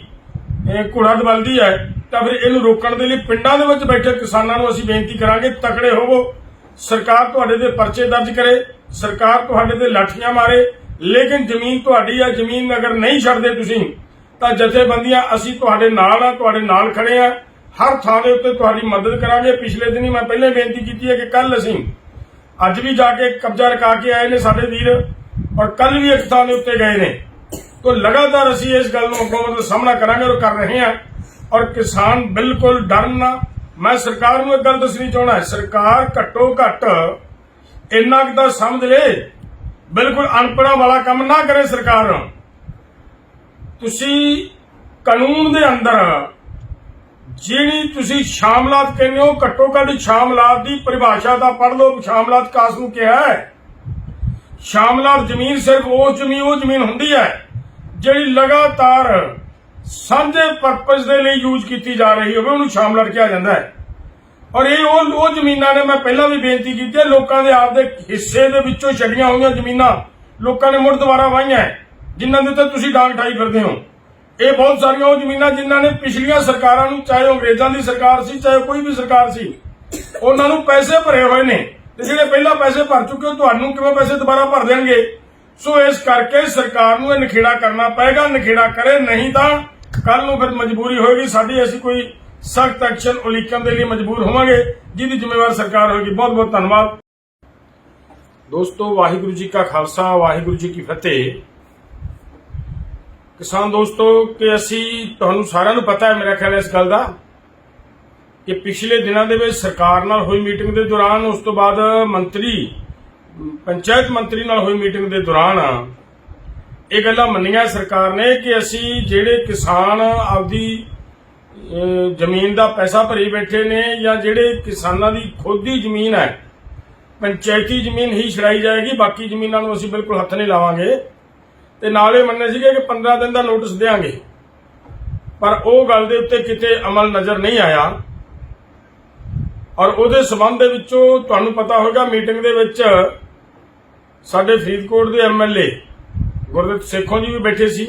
ਘੋੜਾ ਦਬਲਦੀ ਹੈ ਤਾਂ ਫਿਰ ਇਹਨੂੰ ਰੋਕਣ ਦੇ ਲਈ ਪਿੰਡਾਂ ਦੇ ਵਿੱਚ ਬੈਠੇ ਕਿਸਾਨਾਂ ਨੂੰ ਅਸੀਂ ਬੇਨਤੀ ਕਰਾਂਗੇ, ਤਕੜੇ ਹੋਵੋ। ਸਰਕਾਰ ਤੁਹਾਡੇ ਤੇ ਪਰਚੇ ਦਰਜ ਕਰੇ, ਸਰਕਾਰ ਤੁਹਾਡੇ ਤੇ ਲਾਠੀਆਂ ਮਾਰੇ, ਲੇਕਿਨ ਜ਼ਮੀਨ ਤੁਹਾਡੀ ਆ। ਜ਼ਮੀਨ ਅਗਰ ਨਹੀਂ ਛੱਡਦੇ ਤੁਸੀਂ ਤਾਂ ਜਥੇਬੰਦੀਆਂ ਅਸੀਂ ਤੁਹਾਡੇ ਨਾਲ ਆ, ਤੁਹਾਡੇ ਨਾਲ ਖੜੇ ਆ, ਹਰ ਥਾਂ ਦੇ ਉੱਤੇ ਤੁਹਾਡੀ ਮਦਦ ਕਰਾਂਗੇ। ਪਿਛਲੇ ਦਿਨੀ ਮੈਂ ਪਹਿਲੇ ਬੇਨਤੀ ਕੀਤੀ ਹੈ ਕਿ ਕੱਲ ਅਸੀਂ ਅੱਜ ਵੀ ਜਾ ਕੇ ਕਬਜ਼ਾ ਰਖਾ ਕੇ ਆਏ ਨੇ ਸਾਡੇ ਵੀਰ, ਔਰ ਕੱਲ ਵੀ ਇੱਕ ਥਾਂ ਦੇ ਉੱਤੇ ਗਏ ਨੇ। तो लगातार असी इस गल मतलब सामना करांगे और कर रहे हैं। और किसान बिल्कुल डरना, मैं सरकार नूं एक गल दसनी चाहना है, सरकार घट्टो घट इन्ना क समझ ले, बिल्कुल अनपढ़ा वाला काम ना करे। सरकार तुसी कानून दे अंदर जिहड़ी तुसी शामलात कहते हो, घट्टो घट शामलात की परिभाषा दा पढ़ लो। शामलात कास नूं कहा है? शामलात जमीन सिर्फ वो जमीन हुंदी है ਜਿਹੜੀ लगातार ਸਾਂਝੇ ਪਰਪਸ ਦੇ ਲਈ ਯੂਜ਼ ਕੀਤੀ ਜਾ ਰਹੀ ਹੋਵੇ, ਉਹਨੂੰ ਸ਼ਾਮਲਾਤ ਕਿਹਾ ਜਾਂਦਾ ਹੈ। ਔਰ ਇਹ ਉਹ ਜ਼ਮੀਨਾਂ ਨੇ, ਮੈਂ ਪਹਿਲਾਂ ਵੀ ਬੇਨਤੀ ਕੀਤੀ ਹੈ, ਲੋਕਾਂ ਦੇ ਆਪਦੇ ਹਿੱਸੇ ਦੇ ਵਿੱਚੋਂ ਛੱਡੀਆਂ ਹੋਈਆਂ ਜ਼ਮੀਨਾਂ ਲੋਕਾਂ ਨੇ ਮੁੜ ਦੁਬਾਰਾ ਵਾਹੀਆਂ, ਜਿਨ੍ਹਾਂ ਦੇ ਉੱਤੇ ਤੁਸੀਂ ਡਾਂਗ ਠਾਈ ਫਿਰਦੇ ਹੋ। ਇਹ ਬਹੁਤ ਸਾਰੀਆਂ ਉਹ ਜ਼ਮੀਨਾਂ ਜਿਨ੍ਹਾਂ ਨੇ ਪਿਛਲੀਆਂ ਸਰਕਾਰਾਂ ਨੂੰ, ਚਾਹੇ ਅੰਗਰੇਜ਼ਾਂ ਦੀ ਸਰਕਾਰ ਸੀ ਚਾਹੇ ਕੋਈ ਵੀ ਸਰਕਾਰ ਸੀ, ਉਹਨਾਂ ਨੂੰ ਪੈਸੇ ਭਰੇ ਹੋਏ ਨੇ, ਤੇ ਜਿਹੜੇ ਪਹਿਲਾਂ ਪੈਸੇ ਭਰ ਚੁੱਕੇ ਹੋ ਤੁਹਾਨੂੰ ਕਿਵੇਂ ਪੈਸੇ ਦੁਬਾਰਾ ਭਰ ਦੇਣਗੇ। सो इस करके सरकार नूं नखेड़ा करना पएगा, नखेड़ा करे नहीं तो कल नूं फिर मजबूरी होगी साडी, असीं कोई सख्त एक्शन उलीकन दे लई मजबूर होवांगे, जिहदी जिम्मेवार सरकार होगी। बहुत बहुत धन्यवाद दोस्तों। वाहिगुरू जी का खालसा, वाहिगुरू जी की फतेह। किसान दोस्तों कि असीं तुहानूं सारिआं नूं पता है, मेरा ख्याल है इस गल दा कि पिछले दिनां दे विच सरकार नाल होई मीटिंग दे दौरान, उस तो बाद मंत्री पंचायत मंत्री नाल हुई मीटिंग के दौरान ये गल्लां मन्नियां सरकार ने कि असी जेड़े किसान आपदी जमीन का पैसा भरी बैठे ने, या जेड़े किसानां दी खुद की जमीन है, पंचायती जमीन ही छड़ाई जाएगी, बाकी जमीनां नूं असीं बिल्कुल हत्थ नहीं लावांगे। ते नाल इह मन्ने सीगे कि 15 दिन का नोटिस देंगे, पर वो गल दे उत्ते किते अमल नज़र नहीं आया। और उहदे संबंध दे विचों तुहानूं पता होगा, मीटिंग दे विच साडे फरीदकोट के MLA गुरदत्त सेखों जी भी बैठे सी,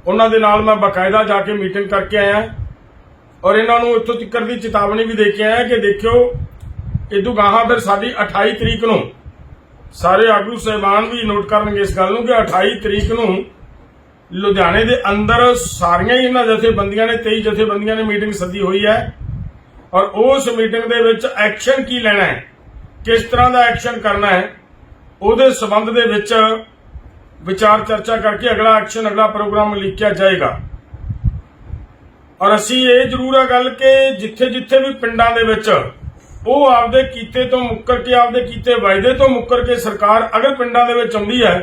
उन्हां दे नाल मैं बाकायदा जाके मीटिंग करके आया और इन्हां नूं इत्थों तक दी चेतावनी भी दे के आया कि देखियो इदों गाहां फिर साडी 28 तरीक नूं सारे आगू साहिबान भी नोट करनगे इस गल नूं कि 28 तरीक नूं लुधियाने दे अंदर सारियां ही इन्हां जथेबंदियां ने 23 जथेबंदियां ने मीटिंग सद्दी हुई है। और उस मीटिंग दे विच एक्शन की लेना है, किस तरह का एक्शन करना है, ਉਹਦੇ संबंध ਦੇ ਵਿੱਚ विचार चर्चा करके अगला एक्शन, अगला प्रोग्राम लिखिया जाएगा। और असी ये जरूर है गल कि जिथे जिथे भी पिंडां दे विच ਉਹ ਆਪਦੇ ਕੀਤੇ ਤੋਂ ਮੁੱਕਰ ਕੇ, ਆਪਦੇ ਕੀਤੇ ਵਾਅਦੇ ਤੋਂ ਮੁੱਕਰ ਕੇ ਸਰਕਾਰ ਅਗਰ ਪਿੰਡਾਂ ਦੇ ਵਿੱਚ ਆਉਂਦੀ ਹੈ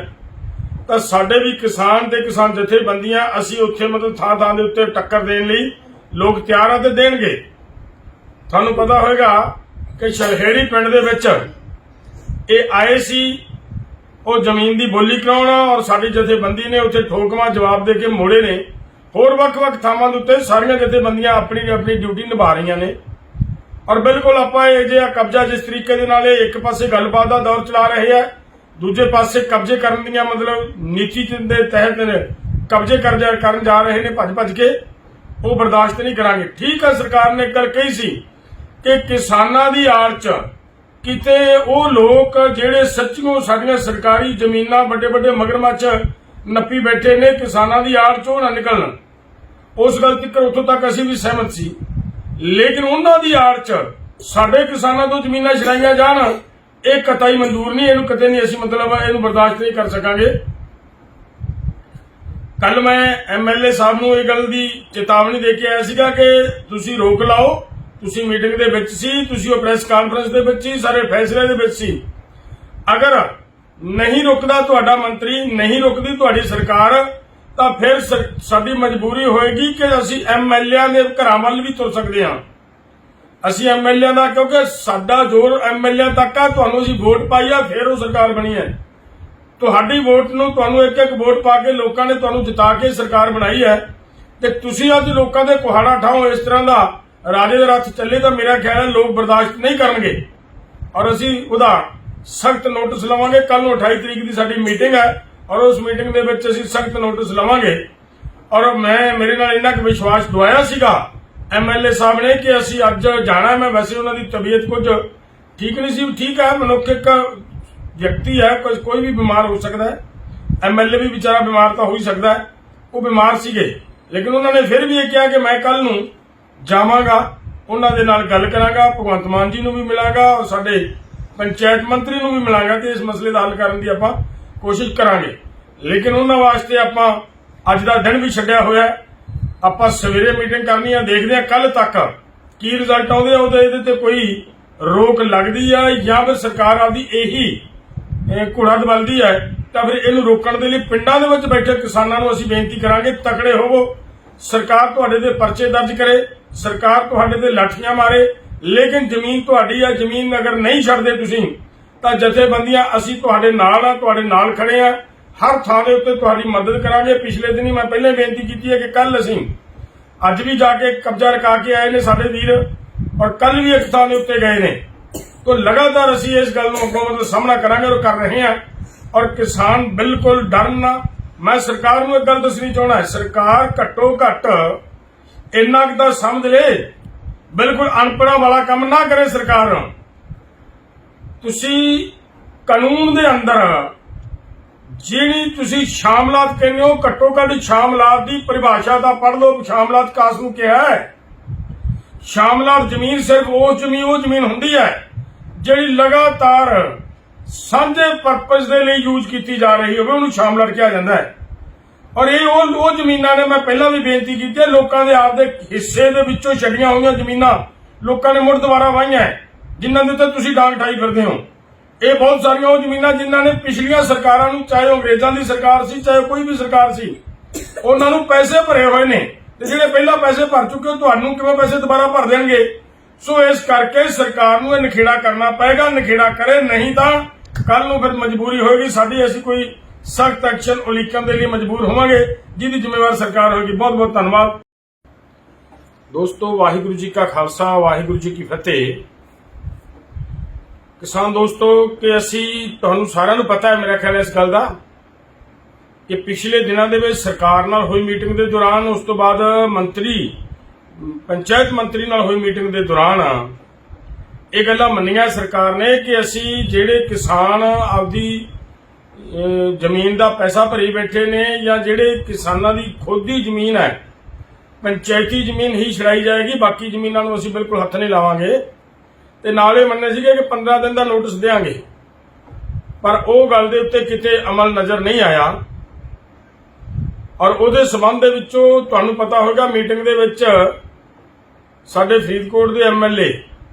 ਤਾਂ ਸਾਡੇ ਵੀ ਕਿਸਾਨ ਤੇ ਕਿਸਾਨ ਜਥੇਬੰਦੀਆਂ ਅਸੀਂ ਉੱਥੇ ਮਤਲਬ ਥਾਂ ਥਾਂ ਦੇ ਉੱਤੇ ਟੱਕਰ ਦੇਣ ਲਈ ਲੋਕ ਤਿਆਰ ਆ ਤੇ ਦੇਣਗੇ। ਤੁਹਾਨੂੰ ਪਤਾ ਹੋਵੇਗਾ ਕਿ ਸ਼ਲਹੇੜੀ ਪਿੰਡ ਦੇ ਵਿੱਚ ਇਹ ਆਏ ਸੀ ਉਹ ਜ਼ਮੀਨ ਦੀ ਬੋਲੀ ਕਰਾਉਣਾ, ਔਰ ਸਾਡੀ ਜਥੇਬੰਦੀ ਨੇ ਉੱਥੇ ਠੋਕਵਾਂ ਜਵਾਬ ਦੇ ਕੇ ਮੋੜੇ ਨੇ। ਹੋਰ ਵੱਖ-ਵੱਖ ਥਾਵਾਂ ਦੇ ਉੱਤੇ ਸਾਰੀਆਂ ਜਥੇਬੰਦੀਆਂ ਆਪਣੀ ਆਪਣੀ ਡਿਊਟੀ ਨਿਭਾ ਰਹੀਆਂ ਨੇ। ਔਰ ਬਿਲਕੁਲ ਆਪਾਂ ਇਹ ਜਿਹੜਾ ਕਬਜ਼ਾ ਜਿਸ ਤਰੀਕੇ ਦੇ ਨਾਲ ਇੱਕ ਪਾਸੇ ਗੱਲਬਾਤ ਦਾ ਦੌਰ ਚਲਾ ਰਹੇ ਆ, ਦੂਜੇ ਪਾਸੇ ਕਬਜ਼ੇ ਕਰਨ ਦੀਆਂ ਮਤਲਬ ਨੀਤੀ ਦੇ ਤਹਿਤ ਕਬਜ਼ੇ ਕਰਨ ਜਾ ਰਹੇ ਨੇ ਭੱਜ ਕੇ, ਉਹ ਬਰਦਾਸ਼ਤ ਨਹੀਂ ਕਰਾਂਗੇ। ਠੀਕ ਹੈ, ਸਰਕਾਰ ਨੇ ਗੱਲ ਕਹੀ ਸੀ ਕਿ ਕਿਸਾਨਾਂ ਦੀ ਆੜ 'ਚ ਕਿਤੇ ਉਹ ਲੋਕ ਜਿਹੜੇ ਸੱਚੀਓ ਸਾਡੀਆਂ ਸਰਕਾਰੀ ਜ਼ਮੀਨਾਂ ਵੱਡੇ ਵੱਡੇ ਮਗਰਮੱਛ ਨੱਪੀ ਬੈਠੇ ਨੇ, ਕਿਸਾਨਾਂ ਦੀ ਆੜ 'ਚੋਂ ਨਾ ਨਿਕਲਣ। ਉਸ ਗੱਲ ਤੱਕ ਉੱਥੋਂ ਤੱਕ ਅਸੀਂ ਵੀ ਸਹਿਮਤ ਸੀ, ਲੇਕਿਨ ਉਹਨਾਂ ਦੀ ਆੜ 'ਚ ਸਾਡੇ ਕਿਸਾਨਾਂ ਤੋਂ ਜ਼ਮੀਨਾਂ ਛਡਾਈਆਂ ਜਾਣ, ਇਹ ਕਤਈ ਮਨਜ਼ੂਰ ਨਹੀਂ। ਇਹਨੂੰ ਕਦੇ ਨਹੀਂ ਅਸੀਂ ਮਤਲਬ ਇਹਨੂੰ ਬਰਦਾਸ਼ਤ ਨਹੀਂ ਕਰ ਸਕਾਂਗੇ। ਕੱਲ ਮੈਂ MLA ਸਾਹਿਬ ਨੂੰ ਇਹ ਗੱਲ ਦੀ ਚੇਤਾਵਨੀ ਦੇ ਕੇ ਆਇਆ ਸੀਗਾ ਕਿ ਤੁਸੀਂ ਰੋਕ ਲਾਓ, ਤੁਸੀਂ ਮੀਟਿੰਗ ਦੇ ਵਿੱਚ ਸੀ, ਤੁਸੀਂ ਉਹ ਪ੍ਰੈਸ ਕਾਨਫਰੰਸ ਦੇ ਵਿੱਚ ਸੀ, ਸਾਰੇ ਫੈਸਲੇ ਦੇ ਵਿੱਚ ਸੀ। ਅਗਰ ਨਹੀਂ ਰੁਕਦਾ ਤੁਹਾਡਾ ਮੰਤਰੀ, ਨਹੀਂ ਰੁਕਦੀ ਤੁਹਾਡੀ ਸਰਕਾਰ, ਤਾਂ ਫਿਰ ਸਾਡੀ ਮਜਬੂਰੀ ਹੋਏਗੀ ਕਿ ਅਸੀਂ MLA ਦੇ ਘਰਾਂ ਵੱਲ ਵੀ ਤੁਰ ਸਕਦੇ ਹਾਂ। ਅਸੀਂ ਐਮਐਲਏ ਦਾ, ਕਿਉਂਕਿ ਸਾਡਾ ਜ਼ੋਰ ਐਮਐਲਏ ਤੱਕ ਆ। ਤੁਹਾਨੂੰ ਅਸੀਂ ਵੋਟ ਪਾਈ ਆ, ਫਿਰ ਉਹ ਸਰਕਾਰ ਬਣੀ ਹੈ। ਤੁਹਾਡੀ ਵੋਟ ਨੂੰ, ਤੁਹਾਨੂੰ ਇੱਕ ਇੱਕ ਵੋਟ ਪਾ ਕੇ ਲੋਕਾਂ ਨੇ ਤੁਹਾਨੂੰ ਜਿਤਾ ਕੇ ਸਰਕਾਰ ਬਣਾਈ ਹੈ, ਤੇ ਤੁਸੀਂ ਅੱਜ ਲੋਕਾਂ ਦੇ ਕੁਹਾੜਾ ਠਾਓ ਇਸ ਤਰ੍ਹਾਂ ਦਾ ਰਾਜੇ ਦਾ ਰੱਥ ਚੱਲੇ ਤਾਂ ਮੇਰਾ ਖਿਆਲ ਹੈ ਲੋਕ ਬਰਦਾਸ਼ਤ ਨਹੀਂ ਕਰਨਗੇ। ਔਰ ਅਸੀਂ ਉਹਦਾ ਸਖਤ ਨੋਟਿਸ ਲਵਾਂਗੇ। ਕੱਲ ਨੂੰ 28 ਤਰੀਕ ਦੀ ਸਾਡੀ ਮੀਟਿੰਗ ਹੈ, ਔਰ ਉਸ ਮੀਟਿੰਗ ਦੇ ਵਿੱਚ ਅਸੀਂ ਸਖਤ ਨੋਟਿਸ ਲਵਾਂਗੇ। ਔਰ ਮੇਰੇ ਨਾਲ ਇੰਨਾ ਕੁ ਵਿਸ਼ਵਾਸ ਦਵਾਇਆ ਸੀਗਾ ਐਮਐਲਏ ਸਾਹਿਬ ਨੇ ਕਿ ਅਸੀਂ ਅੱਜ ਜਾਣਾ। ਮੈਂ ਵੈਸੇ ਉਹਨਾਂ ਦੀ ਤਬੀਅਤ ਕੁਝ ਠੀਕ ਨਹੀਂ ਸੀ। ਠੀਕ ਹੈ, ਮਨੁੱਖ ਇੱਕ ਵਿਅਕਤੀ ਹੈ, ਕੋਈ ਵੀ ਬਿਮਾਰ ਹੋ ਸਕਦਾ ਹੈ। ਐਮਐਲਏ ਵੀ ਵਿਚਾਰਾ ਬਿਮਾਰ ਤਾਂ ਹੋ ਹੀ ਸਕਦਾ ਹੈ, ਉਹ ਬਿਮਾਰ ਸੀਗੇ, ਲੇਕਿਨ ਉਹਨਾਂ ਨੇ ਫਿਰ ਵੀ ਇਹ ਕਿਹਾ ਕਿ ਮੈਂ ਕੱਲ ਨੂੰ ਜਾਵਾਂਗਾ, ਉਹਨਾਂ ਦੇ ਨਾਲ ਗੱਲ ਕਰਾਂਗਾ, ਭਗਵੰਤ ਮਾਨ ਜੀ ਨੂੰ ਵੀ ਮਿਲਾਂਗਾ ਔਰ ਸਾਡੇ ਪੰਚਾਇਤ ਮੰਤਰੀ ਨੂੰ ਵੀ ਮਿਲਾਂਗਾ ਤੇ ਇਸ ਮਸਲੇ ਦਾ ਹੱਲ ਕਰਨ ਦੀ ਆਪਾਂ ਕੋਸ਼ਿਸ਼ ਕਰਾਂਗੇ। ਲੇਕਿਨ ਉਹਨਾਂ ਵਾਸਤੇ ਆਪਾਂ ਅੱਜ ਦਾ ਦਿਨ ਵੀ ਛੱਡਿਆ ਹੋਇਆ। ਆਪਾਂ ਸਵੇਰੇ ਮੀਟਿੰਗ ਕਰਨੀ ਆ, ਦੇਖਦੇ ਆ ਕੱਲ ਤੱਕ ਕੀ ਰਿਜ਼ਲਟ ਆਉਂਦੇ ਆ, ਇਹਦੇ ਤੇ ਕੋਈ ਰੋਕ ਲੱਗਦੀ ਆ ਜਾਂ ਫਿਰ ਸਰਕਾਰ ਆਪਦੀ ਇਹੀ ਘੋੜਾ ਦਬਲਦੀ ਹੈ ਤਾਂ ਫਿਰ ਇਹਨੂੰ ਰੋਕਣ ਦੇ ਲਈ ਪਿੰਡਾਂ ਦੇ ਵਿੱਚ ਬੈਠੇ ਕਿਸਾਨਾਂ ਨੂੰ ਅਸੀਂ ਬੇਨਤੀ ਕਰਾਂਗੇ, ਤਕੜੇ ਹੋਵੋ। ਸਰਕਾਰ ਤੁਹਾਡੇ ਤੇ ਪਰਚੇ ਦਰਜ ਕਰੇ, ਸਰਕਾਰ ਤੁਹਾਡੇ ਤੇ ਲਾਠੀਆਂ ਮਾਰੇ, ਲੇਕਿਨ ਜ਼ਮੀਨ ਤੁਹਾਡੀ ਆ। ਜ਼ਮੀਨ ਅਗਰ ਨਹੀਂ ਛੱਡਦੇ ਤੁਸੀਂ ਤਾਂ ਜਥੇਬੰਦੀਆਂ ਅਸੀਂ ਤੁਹਾਡੇ ਨਾਲ ਆ, ਤੁਹਾਡੇ ਨਾਲ ਖੜੇ ਆ। ਹਰ ਥਾਂ ਦੇ ਉੱਤੇ ਤੁਹਾਡੀ ਮਦਦ ਕਰਾਂਗੇ। ਪਿਛਲੇ ਦਿਨੀ ਮੈਂ ਪਹਿਲਾਂ ਬੇਨਤੀ ਕੀਤੀ ਹੈ ਕਿ ਕੱਲ ਅਸੀਂ ਅੱਜ ਵੀ ਜਾ ਕੇ ਕਬਜ਼ਾ ਰਖਾ ਕੇ ਆਏ ਨੇ ਸਾਡੇ ਵੀਰ, ਔਰ ਕੱਲ ਵੀ ਇੱਕ ਥਾਂ ਦੇ ਉੱਤੇ ਗਏ ਨੇ। तो लगातार ਅਸੀਂ ਇਸ ਗੱਲ ਨੂੰ ਹੁਕੂਮਤ ਦਾ ਸਾਹਮਣਾ ਕਰਾਂਗੇ और कर रहे हैं। और किसान बिल्कुल डरना। मैं सरकार ਨੂੰ एक गल दसनी चाहना है, सरकार घट्टो घट इन्ना कुछ तो समझ ले, बिल्कुल अनपढ़ा वाला काम ना करे। सरकार तुसी कानून दे अंदर ਜਿਹੜੀ ਤੁਸੀਂ ਸ਼ਾਮਲਾਤ ਕਹਿੰਦੇ ਹੋ, ਘੱਟੋ ਘੱਟ ਸ਼ਾਮਲਾਤ ਦੀ ਪਰਿਭਾਸ਼ਾ ਦਾ ਪੜ੍ਹ ਲਓ। ਸ਼ਾਮਲਾਤ ਕਾਸ ਨੂੰ ਕਿਹਾ ਹੈ? ਸ਼ਾਮਲਾਤ ਜ਼ਮੀਨ ਸਿਰਫ ਉਹ ਜ਼ਮੀਨ ਹੁੰਦੀ ਹੈ ਜਿਹੜੀ ਲਗਾਤਾਰ ਸਾਂਝੇ ਪਰਪਸ ਦੇ ਲਈ ਯੂਜ਼ ਕੀਤੀ ਜਾ ਰਹੀ ਹੋਵੇ, ਉਹਨੂੰ ਸ਼ਾਮਲਾਤ ਕਿਹਾ ਜਾਂਦਾ ਹੈ। ਔਰ ਇਹ ਉਹ ਜ਼ਮੀਨਾਂ ਨੇ, ਮੈਂ ਪਹਿਲਾਂ ਵੀ ਬੇਨਤੀ ਕੀਤੀ ਹੈ, ਲੋਕਾਂ ਦੇ ਆਪਦੇ ਹਿੱਸੇ ਦੇ ਵਿੱਚੋਂ ਛੱਡੀਆਂ ਹੋਈਆਂ ਜ਼ਮੀਨਾਂ ਲੋਕਾਂ ਨੇ ਮੁੜ ਦੁਬਾਰਾ ਵਾਹੀਆਂ, ਜਿਨ੍ਹਾਂ ਦੇ ਉੱਤੇ ਤੁਸੀਂ ਡਾਂਗ ਠਾਈ ਫਿਰਦੇ ਹੋ। ਇਹ ਬਹੁਤ ਸਾਰੀਆਂ ਉਹ ਜ਼ਮੀਨਾਂ ਜਿਨ੍ਹਾਂ ਨੇ ਪਿਛਲੀਆਂ ਸਰਕਾਰਾਂ ਨੂੰ, ਚਾਹੇ ਅੰਗਰੇਜ਼ਾਂ ਦੀ ਸਰਕਾਰ ਸੀ ਚਾਹੇ ਕੋਈ ਵੀ ਸਰਕਾਰ ਸੀ, ਉਹਨਾਂ ਨੂੰ ਪੈਸੇ ਭਰੇ ਹੋਏ ਨੇ, ਤੇ ਜਿਹੜੇ ਪਹਿਲਾਂ ਪੈਸੇ ਭਰ ਚੁੱਕੇ ਹੋ ਤੁਹਾਨੂੰ ਕਿਵੇਂ ਪੈਸੇ ਦੁਬਾਰਾ ਭਰ ਦੇਣਗੇ। ਸੋ ਇਸ ਕਰਕੇ ਸਰਕਾਰ ਨੂੰ ਇਹ ਨਖੇੜਾ ਕਰਨਾ ਪਏਗਾ। ਨਖੇੜਾ ਕਰੇ, ਨਹੀਂ ਤਾਂ ਕੱਲ ਨੂੰ ਫਿਰ ਮਜਬੂਰੀ ਹੋਏਗੀ ਸਾਡੀ, ਅਸੀਂ ਕੋਈ ਸਖਤ ਐਕਸ਼ਨ ਉਲੀਕਣ ਦੇ ਲਈ ਮਜਬੂਰ ਹੋਵਾਂਗੇ, ਜਿਹਦੀ ਜ਼ਿੰਮੇਵਾਰ ਸਰਕਾਰ ਹੋਏਗੀ। ਬਹੁਤ ਬਹੁਤ ਧੰਨਵਾਦ ਦੋਸਤੋ। ਵਾਹਿਗੁਰੂ ਜੀ ਕਾ ਖਾਲਸਾ, ਵਾਹਿਗੁਰੂ ਜੀ ਕੀ ਫਤਿਹ। किसान दोस्तों कि असी तुहानू सारिਆਂ ਨੂੰ पता है, मेरा ख्याल इस गल का कि पिछले दिनों के सरकार नाल हुई मीटिंग के दौरान, उस तो बाद मंत्री पंचायत मंत्री नाल हुई मीटिंग के दौरान ये गल्लां मन्नियां सरकार ने कि असी जिहड़े किसान आपदी जमीन का पैसा भरी बैठे ने, या जिहड़े किसानां दी खुद की जमीन है, पंचायती जमीन ही छड़ाई जाएगी, बाकी जमीनां नूं असी बिल्कुल हथ नहीं लावांगे। ਤੇ ਨਾਲੇ ਮੰਨੇ ਸੀਗੇ ਕਿ 15 ਦਿਨ ਦਾ ਨੋਟਿਸ ਦੇਾਂਗੇ, ਪਰ ਉਹ ਗੱਲ ਦੇ ਉੱਤੇ ਕਿਤੇ ਅਮਲ ਨਜ਼ਰ ਨਹੀਂ ਆਇਆ। ਔਰ ਉਹਦੇ ਸਬੰਧ ਦੇ ਵਿੱਚੋਂ ਤੁਹਾਨੂੰ ਪਤਾ ਹੋਵੇਗਾ, ਮੀਟਿੰਗ ਦੇ ਵਿੱਚ ਸਾਡੇ ਫਰੀਦਕੋਟ ਦੇ ਐਮਐਲਏ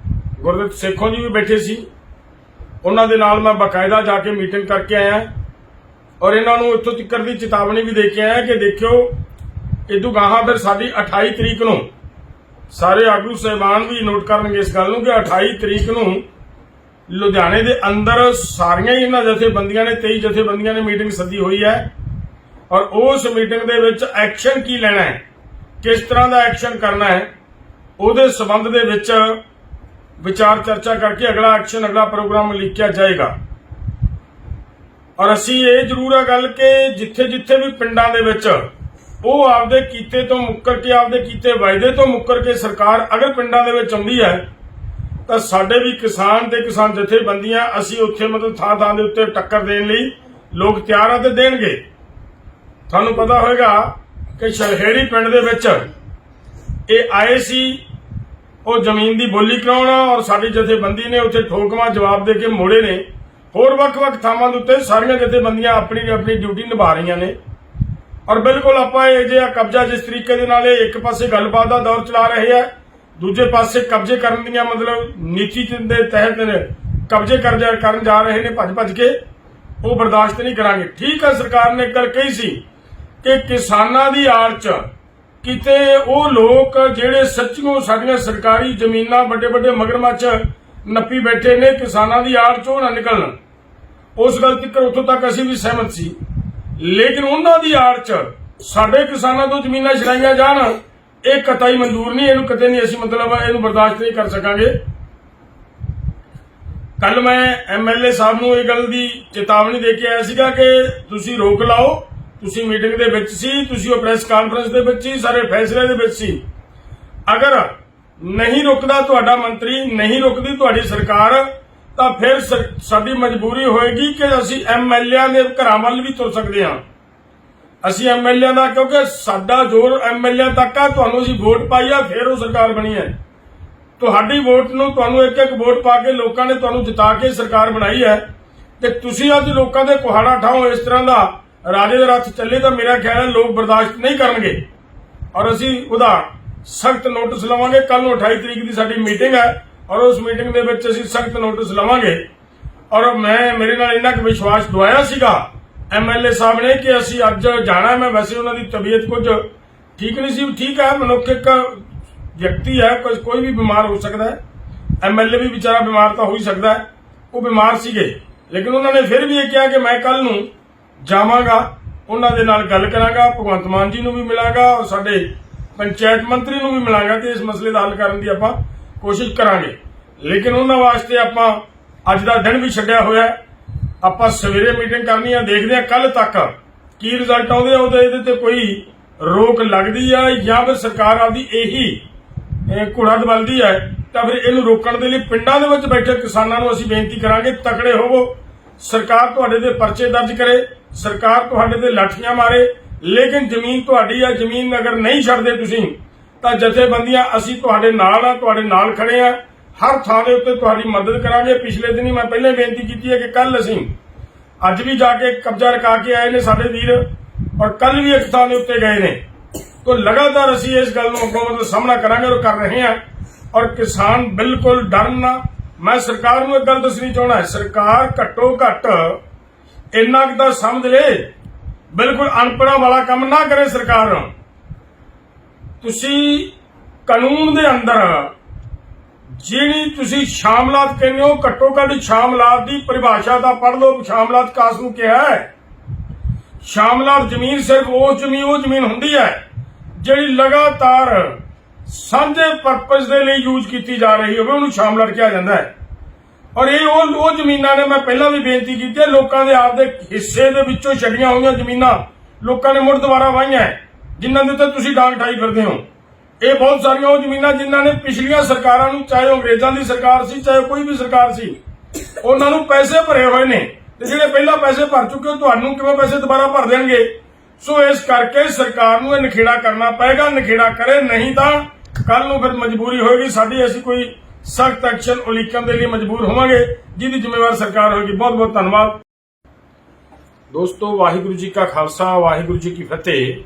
ਗੁਰਦਿੱਤ ਸੇਖੋਂ ਜੀ ਵੀ ਬੈਠੇ ਸੀ। ਉਹਨਾਂ ਦੇ ਨਾਲ ਮੈਂ ਬਕਾਇਦਾ ਜਾ ਕੇ ਮੀਟਿੰਗ ਕਰਕੇ ਆਇਆ, ਔਰ ਇਹਨਾਂ ਨੂੰ ਇੱਥੋਂ ਤੱਕ ਦੀ ਚੇਤਾਵਨੀ ਵੀ ਦੇ ਕੇ ਆਇਆ ਕਿ ਦੇਖਿਓ ਇਦੋਂ ਗਾਹਾਂ ਫਿਰ ਸਾਡੀ 28 ਤਰੀਕ ਨੂੰ ਸਾਰੇ ਆਗੂ ਸਾਹਿਬਾਨ ਵੀ ਨੋਟ ਕਰਨਗੇ ਇਸ ਗੱਲ ਨੂੰ ਕਿ 28 ਤਰੀਕ ਨੂੰ ਲੁਧਿਆਣੇ ਦੇ ਅੰਦਰ ਸਾਰੀਆਂ ਹੀ ਇਹਨਾਂ ਜਥੇਬੰਦੀਆਂ ਨੇ 23 ਜਥੇਬੰਦੀਆਂ ਨੇ ਮੀਟਿੰਗ ਸੱਦੀ ਹੋਈ ਹੈ। ਔਰ ਉਸ ਮੀਟਿੰਗ ਦੇ ਵਿੱਚ ਐਕਸ਼ਨ ਕੀ ਲੈਣਾ ਹੈ, ਕਿਸ ਤਰ੍ਹਾਂ ਦਾ ਐਕਸ਼ਨ ਕਰਨਾ ਹੈ, ਉਹਦੇ ਸਬੰਧ ਦੇ ਵਿੱਚ ਵਿਚਾਰ ਚਰਚਾ ਕਰਕੇ ਅਗਲਾ ਐਕਸ਼ਨ, ਅਗਲਾ ਪ੍ਰੋਗਰਾਮ ਲਿਖਿਆ ਜਾਏਗਾ। ਔਰ ਅਸੀਂ ਇਹ ਜ਼ਰੂਰ ਹੈ ਗੱਲ ਕਿ ਜਿੱਥੇ ਜਿੱਥੇ ਵੀ ਪਿੰਡਾਂ ਦੇ ਵਿੱਚ ਉਹ ਆਪਦੇ ਕੀਤੇ ਤੋਂ ਮੁੱਕਰ ਕੇ, ਆਪਦੇ ਕੀਤੇ ਵਾਅਦੇ ਤੋਂ ਮੁੱਕਰ ਕੇ ਸਰਕਾਰ ਅਗਰ ਪਿੰਡਾਂ ਦੇ ਵਿੱਚ ਆਉਂਦੀ ਹੈ ਤਾਂ ਸਾਡੇ ਵੀ ਕਿਸਾਨ ਤੇ ਕਿਸਾਨ ਜਥੇਬੰਦੀਆਂ ਅਸੀਂ ਉੱਥੇ ਮਤਲਬ ਥਾਂ ਥਾਂ ਦੇ ਉੱਤੇ ਟੱਕਰ ਦੇਣ ਲਈ ਲੋਕ ਤਿਆਰ ਆ ਤੇ ਦੇਣਗੇ। ਤੁਹਾਨੂੰ ਪਤਾ ਹੋਵੇਗਾ ਕਿ ਸ਼ਲਹੇੜੀ ਪਿੰਡ ਦੇ ਵਿੱਚ ਇਹ ਆਏ ਸੀ ਉਹ ਜ਼ਮੀਨ ਦੀ ਬੋਲੀ ਕਰਾਉਣਾ, ਔਰ ਸਾਡੀ ਜਥੇਬੰਦੀ ਨੇ ਉੱਥੇ ਠੋਕਵਾਂ ਜਵਾਬ ਦੇ ਕੇ ਮੋੜੇ ਨੇ। ਹੋਰ ਵੱਖ-ਵੱਖ ਥਾਵਾਂ ਦੇ ਉੱਤੇ ਸਾਰੀਆਂ ਜਥੇਬੰਦੀਆਂ ਆਪਣੀ ਆਪਣੀ ਡਿਊਟੀ ਨਿਭਾ ਰਹੀਆਂ ਨੇ। ਔਰ ਬਿਲਕੁਲ ਆਪਾਂ ਇਹ ਜਿਹੜਾ ਕਬਜ਼ਾ ਜਿਸ ਤਰੀਕੇ ਦੇ ਨਾਲ ਇੱਕ ਪਾਸੇ ਗੱਲਬਾਤ ਦਾ ਦੌਰ ਚਲਾ ਰਹੇ ਆ, ਦੂਜੇ ਪਾਸੇ ਕਬਜ਼ੇ ਕਰਨ ਦੀਆਂ ਮਤਲਬ ਨੀਤੀ ਦੇ ਤਹਿਤ ਕਬਜ਼ੇ ਕਰਨ ਜਾ ਰਹੇ ਨੇ ਭੱਜ ਕੇ, ਉਹ ਬਰਦਾਸ਼ਤ ਨਹੀਂ ਕਰਾਂਗੇ। ਠੀਕ ਹੈ, ਸਰਕਾਰ ਨੇ ਇੱਕ ਗੱਲ ਕਹੀ ਸੀ ਕਿ ਕਿਸਾਨਾਂ ਦੀ ਆੜ 'ਚ ਕਿਤੇ ਉਹ ਲੋਕ ਜਿਹੜੇ ਸੱਚੀਓ ਸਾਡੀਆਂ ਸਰਕਾਰੀ ਜ਼ਮੀਨਾਂ ਵੱਡੇ ਵੱਡੇ ਮਗਰਮੱਛ ਨੱਪੀ ਬੈਠੇ ਨੇ, ਕਿਸਾਨਾਂ ਦੀ ਆੜ ਚੋਂ ਨਾ ਨਿਕਲਣ। ਉਸ ਗੱਲ ਤੱਕ ਉੱਥੋਂ ਤੱਕ ਅਸੀਂ ਵੀ ਸਹਿਮਤ ਸੀ, ਲੇਕਿਨ ਉਹਨਾਂ ਦੀ ਆੜ 'ਚ ਸਾਡੇ ਕਿਸਾਨਾਂ ਤੋਂ ਜ਼ਮੀਨਾਂ ਛਡਾਈਆਂ ਜਾਣ, ਇਹ ਕਤਈ ਮਨਜ਼ੂਰ ਨਹੀਂ। ਇਹਨੂੰ ਕਦੇ ਨਹੀਂ ਅਸੀਂ ਇਹਨੂੰ ਬਰਦਾਸ਼ਤ ਨਹੀਂ ਕਰ ਸਕਾਂਗੇ। ਕੱਲ ਮੈਂ ਐਮਐਲਏ ਸਾਹਿਬ ਨੂੰ ਇਹ ਗੱਲ ਦੀ ਚੇਤਾਵਨੀ ਦੇ ਕੇ ਆਇਆ ਸੀਗਾ ਕਿ ਤੁਸੀਂ ਰੋਕ ਲਾਓ, ਤੁਸੀਂ ਮੀਟਿੰਗ ਦੇ ਵਿੱਚ ਸੀ, ਤੁਸੀਂ ਉਹ ਪ੍ਰੈਸ ਕਾਨਫਰੰਸ ਦੇ ਵਿੱਚ ਸੀ, ਸਾਰੇ ਫੈਸਲੇ ਦੇ ਵਿੱਚ ਸੀ। ਅਗਰ ਨਹੀਂ ਰੁਕਦਾ ਤੁਹਾਡਾ ਮੰਤਰੀ, ਨਹੀਂ ਰੁਕਦੀ ਤੁਹਾਡੀ ਸਰਕਾਰ, ਤਾਂ ਫਿਰ ਸਾਡੀ ਮਜਬੂਰੀ ਹੋਏਗੀ ਕਿ ਅਸੀਂ ਐਮਐਲਏਆਂ ਦੇ ਘਰਾਂ ਵੱਲ ਵੀ ਤੁਰ ਸਕਦੇ ਹਾਂ। ਅਸੀਂ ਐਮਐਲਏਆਂ ਦਾ, ਕਿਉਂਕਿ ਸਾਡਾ ਜ਼ੋਰ ਐਮਐਲਏ ਤੱਕ ਆ। ਤੁਹਾਨੂੰ ਅਸੀਂ ਵੋਟ ਪਾਈ ਆ, ਫਿਰ ਉਹ ਸਰਕਾਰ ਬਣੀ ਹੈ। ਤੁਹਾਡੀ ਵੋਟ ਨੂੰ, ਤੁਹਾਨੂੰ ਇੱਕ ਇੱਕ ਵੋਟ ਪਾ ਕੇ ਲੋਕਾਂ ਨੇ ਤੁਹਾਨੂੰ ਜਿਤਾ ਕੇ ਸਰਕਾਰ ਬਣਾਈ ਹੈ, ਤੇ ਤੁਸੀਂ ਅੱਜ ਲੋਕਾਂ ਦੇ ਕੁਹਾੜਾ ਠਾਓ ਇਸ ਤਰ੍ਹਾਂ ਦਾ ਰਾਜੇ ਦਾ ਰੱਥ ਚੱਲੇ, ਤਾਂ ਮੇਰਾ ਖਿਆਲ ਹੈ ਲੋਕ ਬਰਦਾਸ਼ਤ ਨਹੀਂ ਕਰਨਗੇ ਔਰ ਅਸੀਂ ਉਹਦਾ ਸਖਤ ਨੋਟਿਸ ਲਵਾਂਗੇ। ਕੱਲ ਨੂੰ 28 ਤਰੀਕ ਦੀ ਸਾਡੀ ਮੀਟਿੰਗ ਹੈ ਔਰ ਉਸ ਮੀਟਿੰਗ ਦੇ ਵਿੱਚ ਅਸੀਂ ਸਖਤ ਨੋਟਿਸ ਲਵਾਂਗੇ। ਔਰ ਮੇਰੇ ਨਾਲ ਇੰਨਾ ਕੁ ਵਿਸ਼ਵਾਸ ਦਵਾਇਆ ਸੀਗਾ ਐਮਐਲਏ ਸਾਹਿਬ ਨੇ ਕਿ ਅਸੀਂ ਅੱਜ ਜਾਣਾ। ਮੈਂ ਵੈਸੇ ਉਹਨਾਂ ਦੀ ਤਬੀਅਤ ਕੁਝ ਠੀਕ ਨਹੀਂ ਸੀ। ਠੀਕ ਹੈ, ਮਨੁੱਖ ਇੱਕ ਵਿਅਕਤੀ ਹੈ, ਕੋਈ ਵੀ ਬਿਮਾਰ ਹੋ ਸਕਦਾ ਹੈ। ਐਮਐਲਏ ਵੀ ਵਿਚਾਰਾ ਬਿਮਾਰ ਤਾਂ ਹੋ ਹੀ ਸਕਦਾ ਹੈ, ਉਹ ਬਿਮਾਰ ਸੀਗੇ, ਲੇਕਿਨ ਉਹਨਾਂ ਨੇ ਫਿਰ ਵੀ ਇਹ ਕਿਹਾ ਕਿ ਮੈਂ ਕੱਲ ਨੂੰ ਜਾਵਾਂਗਾ, ਉਹਨਾਂ ਦੇ ਨਾਲ ਗੱਲ ਕਰਾਂਗਾ, ਭਗਵੰਤ ਮਾਨ ਜੀ ਨੂੰ ਵੀ ਮਿਲਾਂਗਾ ਔਰ ਸਾਡੇ ਪੰਚਾਇਤ ਮੰਤਰੀ ਨੂੰ ਵੀ ਮਿਲਾਂਗਾ ਤੇ ਇਸ ਮਸਲੇ ਦਾ ਹੱਲ ਕਰਨ ਦੀ ਆਪਾਂ ਕੋਸ਼ਿਸ਼ ਕਰਾਂਗੇ। ਲੇਕਿਨ ਉਹਨਾਂ ਵਾਸਤੇ ਆਪਾਂ ਅੱਜ ਦਾ ਦਿਨ ਵੀ ਛੱਡਿਆ ਹੋਇਆ ਹੈ। ਆਪਾਂ ਸਵੇਰੇ ਮੀਟਿੰਗ ਕਰਨੀ ਆ, ਦੇਖਦੇ ਆ ਕੱਲ ਤੱਕ ਕੀ ਰਿਜ਼ਲਟ ਆਉਂਦੇ ਆ, ਇਹਦੇ ਤੇ ਕੋਈ ਰੋਕ ਲੱਗਦੀ ਆ ਜਾਂ ਫਿਰ ਸਰਕਾਰ ਆਪਦੀ ਇਹੀ ਘੋੜਾ ਦਬਲਦੀ ਹੈ, ਤਾਂ ਫਿਰ ਇਹਨੂੰ ਰੋਕਣ ਦੇ ਲਈ ਪਿੰਡਾਂ ਦੇ ਵਿੱਚ ਬੈਠੇ ਕਿਸਾਨਾਂ ਨੂੰ ਅਸੀਂ ਬੇਨਤੀ ਕਰਾਂਗੇ, ਤਕੜੇ ਹੋਵੋ। ਸਰਕਾਰ ਤੁਹਾਡੇ ਤੇ ਪਰਚੇ ਦਰਜ ਕਰੇ, ਸਰਕਾਰ ਤੁਹਾਡੇ ਤੇ ਲਾਠੀਆਂ ਮਾਰੇ, ਲੇਕਿਨ ਜ਼ਮੀਨ ਤੁਹਾਡੀ ਆ। ਜ਼ਮੀਨ ਅਗਰ ਨਹੀਂ ਛੱਡਦੇ ਤੁਸੀਂ, ਤਾਂ ਜਥੇਬੰਦੀਆਂ ਅਸੀਂ ਤੁਹਾਡੇ ਨਾਲ ਆ, ਤੁਹਾਡੇ ਨਾਲ ਖੜੇ ਆ, ਹਰ ਥਾਂ ਦੇ ਉੱਤੇ ਤੁਹਾਡੀ ਮਦਦ ਕਰਾਂਗੇ। ਪਿਛਲੇ ਦਿਨੀ ਮੈਂ ਪਹਿਲਾਂ ਬੇਨਤੀ ਕੀਤੀ ਹੈ ਕਿ ਕੱਲ ਅਸੀਂ, ਅੱਜ ਵੀ ਜਾ ਕੇ ਕਬਜ਼ਾ ਰਖਾ ਕੇ ਆਏ ਨੇ ਸਾਡੇ ਵੀਰ, ਔਰ ਕੱਲ ਵੀ ਇੱਕ ਥਾਂ ਦੇ ਉੱਤੇ ਗਏ ਨੇ। तो लगातार ਅਸੀਂ ਇਸ ਗੱਲ ਨੂੰ ਅੱਗੋਂ ਸਾਹਮਣਾ ਕਰਾਂਗੇ और कर रहे हैं। और किसान बिल्कुल डरना, मैं सरकार ਨੂੰ ਇੱਕ ਗੱਲ ਦੱਸਣੀ ਚਾਹੁੰਦਾ, ਸਰਕਾਰ ਘੱਟੋ ਘੱਟ ਇੰਨਾ ਕੁ ਤਾਂ ਸਮਝ ਲੈ, ਬਿਲਕੁਲ ਅਨਪੜ੍ਹਾਂ ਵਾਲਾ ਕੰਮ ਨਾ ਕਰੇ ਸਰਕਾਰ। ਤੁਸੀਂ ਕਾਨੂੰਨ ਦੇ ਅੰਦਰ ਜਿਹੜੀ ਤੁਸੀਂ ਸ਼ਾਮਲਾਤ ਕਹਿੰਦੇ ਹੋ, ਘੱਟੋ ਘੱਟ ਸ਼ਾਮਲਾਤ ਦੀ ਪਰਿਭਾਸ਼ਾ ਦਾ ਪੜ੍ਹ ਲਓ। ਸ਼ਾਮਲਾਤ ਕਾਸ ਨੂੰ ਕਿਹਾ ਹੈ? ਸ਼ਾਮਲਾਤ ਜ਼ਮੀਨ ਸਿਰਫ ਉਹ ਜ਼ਮੀਨ ਹੁੰਦੀ ਹੈ ਜਿਹੜੀ ਲਗਾਤਾਰ ਸਾਂਝੇ ਪਰਪਸ ਦੇ ਲਈ ਯੂਜ਼ ਕੀਤੀ ਜਾ ਰਹੀ ਹੋਵੇ, ਉਹਨੂੰ ਸ਼ਾਮਲਾਤ ਕਿਹਾ ਜਾਂਦਾ ਹੈ। ਔਰ ਇਹ ਉਹ ਜ਼ਮੀਨਾਂ ਨੇ, ਮੈਂ ਪਹਿਲਾਂ ਵੀ ਬੇਨਤੀ ਕੀਤੀ ਹੈ, ਲੋਕਾਂ ਦੇ ਆਪਦੇ ਹਿੱਸੇ ਦੇ ਵਿੱਚੋਂ ਛੱਡੀਆਂ ਹੋਈਆਂ ਜ਼ਮੀਨਾਂ ਲੋਕਾਂ ਨੇ ਮੁੜ ਦੁਬਾਰਾ ਵਾਹੀਆਂ, ਜਿਨ੍ਹਾਂ ਦੇ ਉੱਤੇ ਤੁਸੀਂ ਡਾਂਗ ਠਾਈ ਫਿਰਦੇ ਹੋ। ਇਹ ਬਹੁਤ ਸਾਰੀਆਂ ਉਹ ਜ਼ਮੀਨਾਂ ਜਿਨ੍ਹਾਂ ਨੇ ਪਿਛਲੀਆਂ ਸਰਕਾਰਾਂ ਨੂੰ, ਚਾਹੇ ਅੰਗਰੇਜ਼ਾਂ ਦੀ ਸਰਕਾਰ ਸੀ, ਚਾਹੇ ਕੋਈ ਵੀ ਸਰਕਾਰ ਸੀ, ਉਹਨਾਂ ਨੂੰ ਪੈਸੇ ਭਰੇ ਹੋਏ ਨੇ, ਤੇ ਜਿਹੜੇ ਪਹਿਲਾਂ ਪੈਸੇ ਭਰ ਚੁੱਕੇ ਹੋ, ਤੁਹਾਨੂੰ ਕਿਵੇਂ ਪੈਸੇ ਦੁਬਾਰਾ ਭਰ ਦੇਣਗੇ? ਸੋ ਇਸ ਕਰਕੇ ਸਰਕਾਰ ਨੂੰ ਇਹ ਨਖੇੜਾ ਕਰਨਾ ਪਏਗਾ। ਨਖੇੜਾ ਕਰੇ, ਨਹੀਂ ਤਾਂ ਕੱਲ ਨੂੰ ਫਿਰ ਮਜਬੂਰੀ ਹੋਏਗੀ ਸਾਡੀ, ਅਸੀਂ ਕੋਈ ਸਖਤ ਐਕਸ਼ਨ ਉਲੀਕਣ ਦੇ ਲਈ ਮਜਬੂਰ ਹੋਵਾਂਗੇ, ਜਿਹਦੀ ਜ਼ਿੰਮੇਵਾਰ ਸਰਕਾਰ ਹੋਏਗੀ। ਬਹੁਤ ਬਹੁਤ ਧੰਨਵਾਦ ਦੋਸਤੋ। ਵਾਹਿਗੁਰੂ ਜੀ ਕਾ ਖਾਲਸਾ, ਵਾਹਿਗੁਰੂ ਜੀ ਕੀ ਫਤਿਹ।